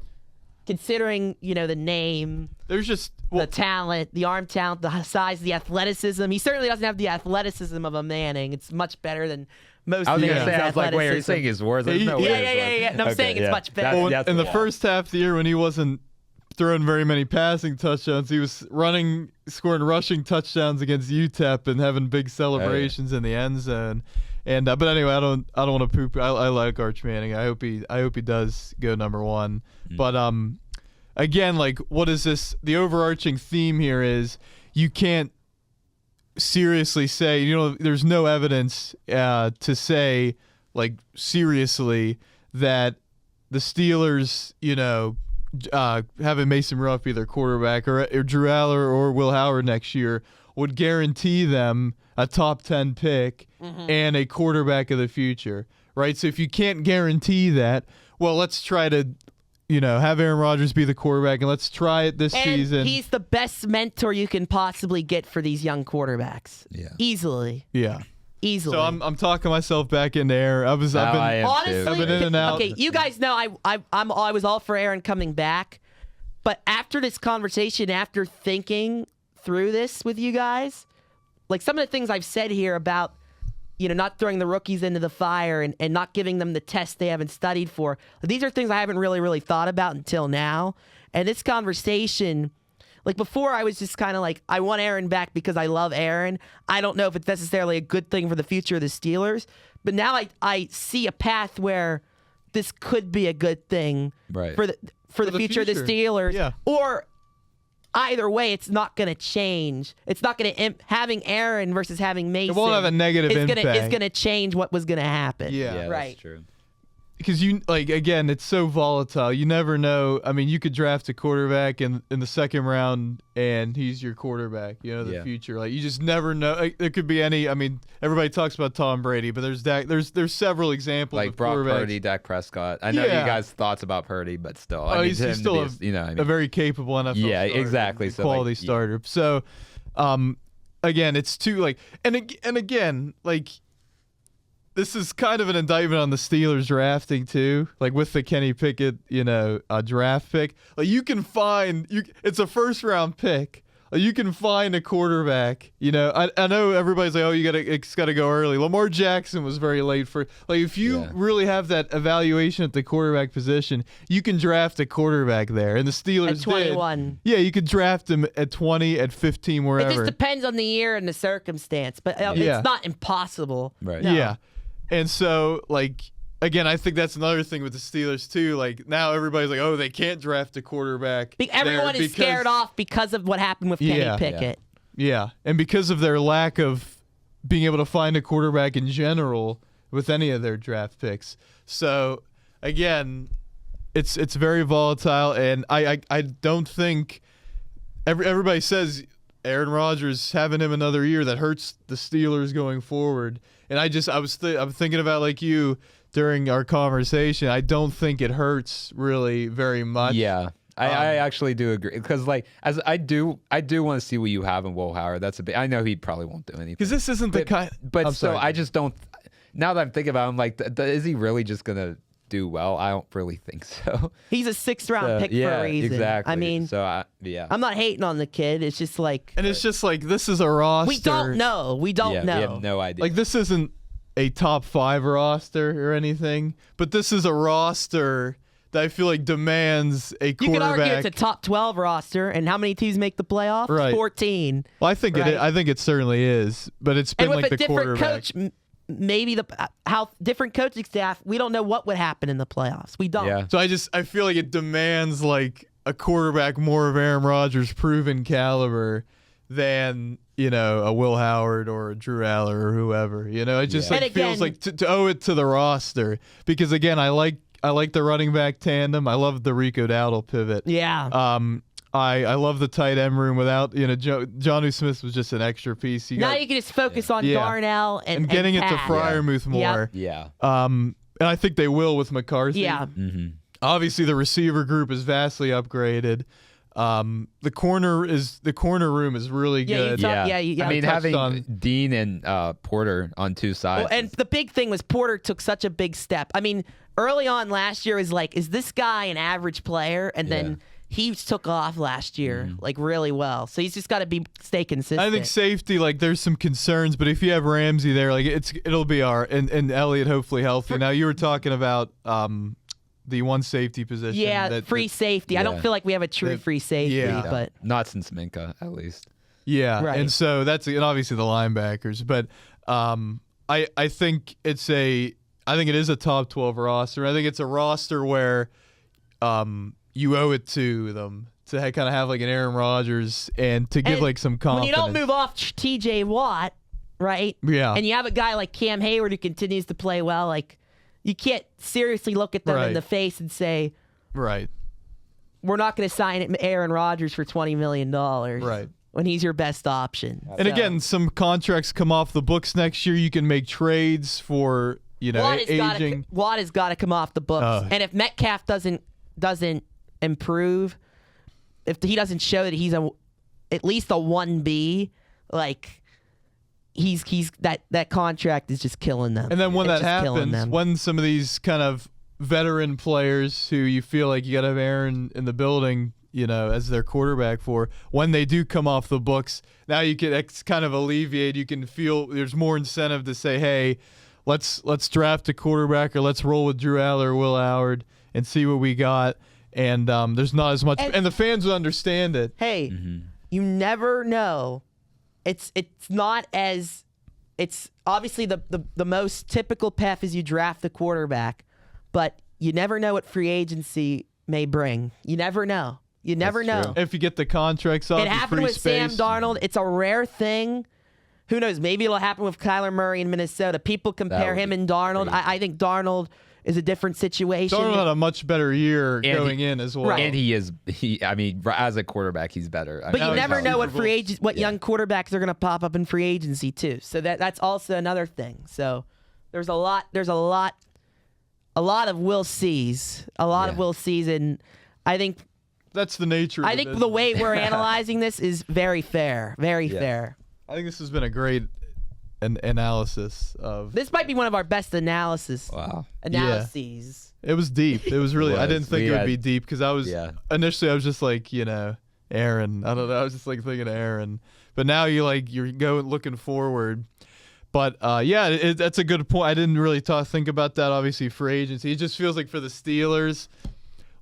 considering the name.
There's just
the talent, the arm talent, the size, the athleticism. He certainly doesn't have the athleticism of a Manning. It's much better than most.
I was
going to
say, I was like, wait, are you saying his words?
Yeah. No, I'm saying it's much better.
In the first half of the year when he wasn't throwing very many passing touchdowns, he was scoring rushing touchdowns against UTEP and having big celebrations in the end zone. And but anyway, I don't want to poop. I like Arch Manning. I hope he does go number 1. But again, what is this? The overarching theme here is you can't seriously say, there's no evidence to say, seriously, that the Steelers, having Mason Ruff be their quarterback or Drew Aller or Will Howard next year would guarantee them a top 10 pick and a quarterback of the future, right? So if you can't guarantee that, well, let's try to have Aaron Rodgers be the quarterback, and let's try it this season.
He's the best mentor you can possibly get for these young quarterbacks.
Yeah.
Easily.
Yeah.
Easily.
So I'm talking myself back into air. I've been in and out.
Okay, you guys know I was all for Aaron coming back, but after this conversation, after thinking through this with you guys, some of the things I've said here about not throwing the rookies into the fire and not giving them the test they haven't studied for. These are things I haven't really thought about until now. And this conversation, before I was just kind of I want Aaron back because I love Aaron. I don't know if it's necessarily a good thing for the future of the Steelers. But now I see a path where this could be a good thing for the future of the Steelers.
Yeah.
Or either way, it's not going to change. It's not going to having Aaron versus having Mason.
It won't have a negative impact.
It's going to change what was going to happen.
Yeah,
right.
That's true.
Because again, it's so volatile. You never know. I mean, you could draft a quarterback in the second round, and he's your quarterback. The future. You just never know. There could be any. I mean, everybody talks about Tom Brady, but there's several examples of
Brock
quarterbacks.
Purdy, Dak Prescott. I know you guys' thoughts about Purdy, but still,
he's still a very capable NFL.
Yeah,
starter,
exactly. So
quality starter. So, again, it's too and again. This is kind of an indictment on the Steelers drafting too, with the Kenny Pickett, a draft pick. You can find it's a first round pick. You can find a quarterback. I know everybody's like, oh, it's got to go early. Lamar Jackson was very late for. If you really have that evaluation at the quarterback position, you can draft a quarterback there. And the Steelers
at 21.
did. Yeah, you could draft him at 20, at 15, wherever.
It just depends on the year and the circumstance, but it's not impossible.
Right.
No.
Yeah. And so, again, I think that's another thing with the Steelers too. Like now everybody's like, oh, they can't draft a quarterback.
Everyone is scared off because of what happened with Kenny Pickett.
Yeah, and because of their lack of being able to find a quarterback in general with any of their draft picks. So again, it's very volatile, and I don't think everybody says Aaron Rodgers having him another year that hurts the Steelers going forward. And I'm thinking about like you during our conversation. I don't think it hurts really very much.
Yeah. I actually do agree because like as I do want to see what you have in Will Howard. That's a bit. I know he probably won't do anything
because this isn't the kind.
But
I'm sorry.
I just don't. Now that I'm thinking about it, I'm like, is he really just gonna do well? I don't really think so.
He's a 6th-round pick for a reason.
Exactly.
I mean, I'm not hating on the kid. It's just like,
and it's just like this is a roster.
We don't know. We don't know.
We have no idea.
Like this isn't a top 5 roster or anything, but this is a roster that I feel like demands a quarterback.
You could argue it's a top 12 roster, and how many teams make the playoffs?
Right.
14.
Well, I think it certainly is, but it's been
and with
like
a
the
different
quarterback.
coach, maybe how different coaching staff, we don't know what would happen in the playoffs. We don't.
Yeah.
So I feel like it demands like a quarterback more of Aaron Rodgers' proven caliber than a Will Howard or a Drew Aller or whoever. It just feels like to owe it to the roster because again I like the running back tandem. I love the Rico Dowdle pivot.
Yeah.
I love the tight end room without Jonnu Smith was just an extra piece.
You can just focus on Darnell and
getting it to
Pat.
Freiermuth more.
Yeah.
And I think they will with McCarthy.
Yeah.
Mm-hmm.
Obviously, the receiver group is vastly upgraded. The corner room is really good.
I mean, having Dean and Porter on two sides.
Well, and the big thing was Porter took such a big step. I mean, early on last year was like, is this guy an average player? And then he took off last year like really well. So he's just got to stay consistent.
I think safety, like there's some concerns, but if you have Ramsey there, like it'll be and Elliott hopefully healthy. Now you were talking about the one safety position.
Yeah, free safety. I don't feel like we have a true free safety, but
not since Minka at least.
Yeah,
right.
And so and obviously the linebackers, but I think it is a top 12 roster. I think it's a roster where you owe it to them to kind of have like an Aaron Rodgers and to give like some confidence.
When you don't move off T.J. Watt, right?
Yeah.
And you have a guy like Cam Hayward who continues to play well, like you can't seriously look at them in the face and say,
right,
we're not going to sign Aaron Rodgers for $20 million.
Right.
When he's your best option.
And again, some contracts come off the books next year. You can make trades for, aging.
Watt has got to come off the books. And if Metcalf doesn't improve, if he doesn't show that he's at least a 1B, like he's that contract is just killing them.
And then when that happens, when some of these kind of veteran players who you feel like you got to have Aaron in the building, as their quarterback for, when they do come off the books, now you can kind of alleviate. You can feel there's more incentive to say, hey, let's draft a quarterback or let's roll with Drew Aller or Will Howard and see what we got. And there's not as much, and the fans will understand it.
Hey, you never know. It's not as it's obviously the most typical path is you draft the quarterback, but you never know what free agency may bring. You never know. You never know.
If you get the contracts off,
it happened with Sam Darnold. It's a rare thing. Who knows? Maybe it'll happen with Kyler Murray in Minnesota. People compare him and Darnold. I think Darnold is a different situation.
Darnold had a much better year going in as well.
Right. And I mean, as a quarterback, he's better.
But you never know what young quarterbacks are going to pop up in free agency too. So that's also another thing. So there's a lot of we'll sees. Of we'll sees, and I think
that's the nature of
I think the way we're analyzing this is very fair. Very fair.
I think this has been a great analysis of.
This might be one of our best analyses. Analyses.
Yeah. It was deep. It was really. I didn't think it would be deep because I was initially I was just like Aaron. I don't know. I was just like thinking of Aaron, but now you're going looking forward. But that's a good point. I didn't really think about that. Obviously, free agency. It just feels like for the Steelers,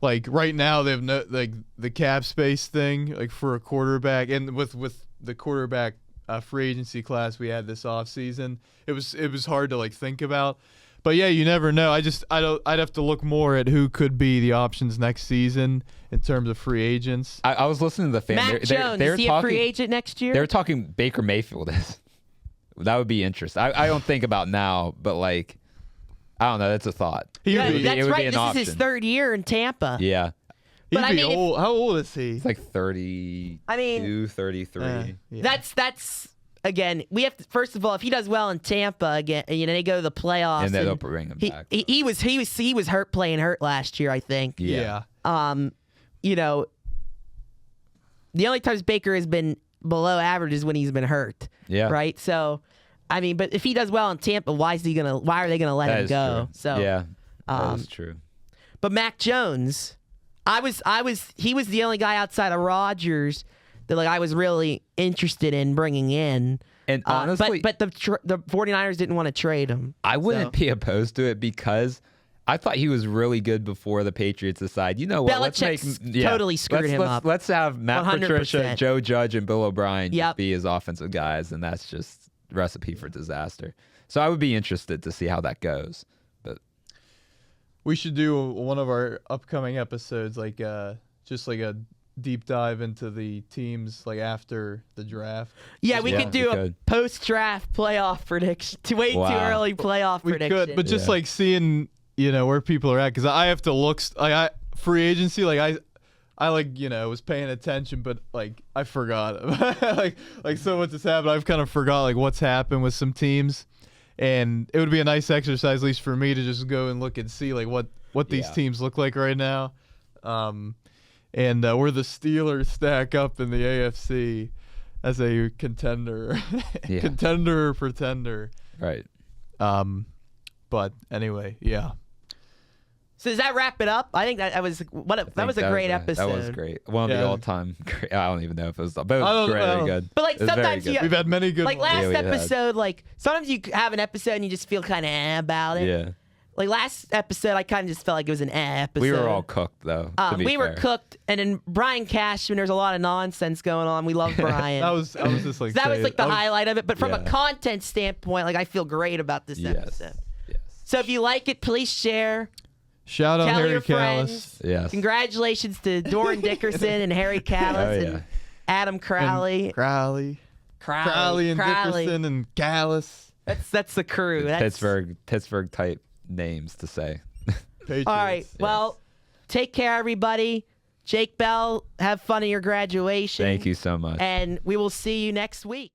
like right now they have no the cap space thing like for a quarterback, and with the quarterback free agency class we had this offseason, it was hard to think about. But yeah, you never know. I'd have to look more at who could be the options next season in terms of free agents.
I was listening to the fan.
Mac Jones, is he a free agent next year?
They're talking Baker Mayfield is. That would be interesting. I don't think about now, but like, I don't know. That's a thought.
That's
it would
right.
Be an
This
option.
is his third year in Tampa.
Yeah.
But
He'd be old. How old is he?
It's like 32, 33.
Yeah.
That's again. We have to, first of all, if he does well in Tampa again, they go to the playoffs,
And they'll bring him back.
He was hurt playing hurt last year, I think.
Yeah.
The only times Baker has been below average is when he's been hurt.
Yeah.
Right. So, I mean, but if he does well in Tampa, why are they gonna let him go?
True.
So
yeah, that is true.
But Mac Jones, he was the only guy outside of Rodgers that I was really interested in bringing in.
And honestly,
but the 49ers didn't want to trade him.
I wouldn't be opposed to it because I thought he was really good before the Patriots decided, you know what,
Belichick's totally screwed him up.
Let's have Matt
100%.
Patricia, Joe Judge, and Bill O'Brien
Yep.
be his offensive guys, and that's just recipe for disaster. So I would be interested to see how that goes. But
we should do one of our upcoming episodes, just like a deep dive into the teams after the draft.
Yeah, we could do
we
a
could.
post-draft playoff prediction. Too early playoff
We
prediction.
could, but just seeing where people are at, because I have to look free agency. I was paying attention, but I forgot. So much has happened. I've kind of forgot what's happened with some teams, and it would be a nice exercise, at least for me, to just go and look and see what these teams look like right now. And where the Steelers stack up in the AFC as a contender, contender or pretender.
right.
But anyway, yeah.
So does that wrap it up? I think that was that was a great episode.
That was great. One of the all-time great. I don't even know if it was, but it was very good.
But
It was very
sometimes
good.
We've had many good
last
ones.
we had.
episode, sometimes you have an episode and you just feel kind of about it.
Yeah.
Last episode, I kind of just felt like it was an episode.
We were all cooked though. To be
we were
fair.
cooked, and then Brian Cashman. There's a lot of nonsense going on. We love Brian.
I was just
that was the highlight of it. But from a
Yeah.
content standpoint, I feel great about this episode.
Yes.
So if you like it, please share.
Shout out
Tell
Harry
your
Callis.
friends.
Yes.
Congratulations to Doran Dickerson and Harry Callis and Adam Crowley.
Crowley and Dickerson and Callis.
That's the crew. That's,
Pittsburgh type names to say.
Patriots.
All right. Well, take care, everybody. Jake Bell, have fun at your graduation.
Thank you so much.
And we will see you next week.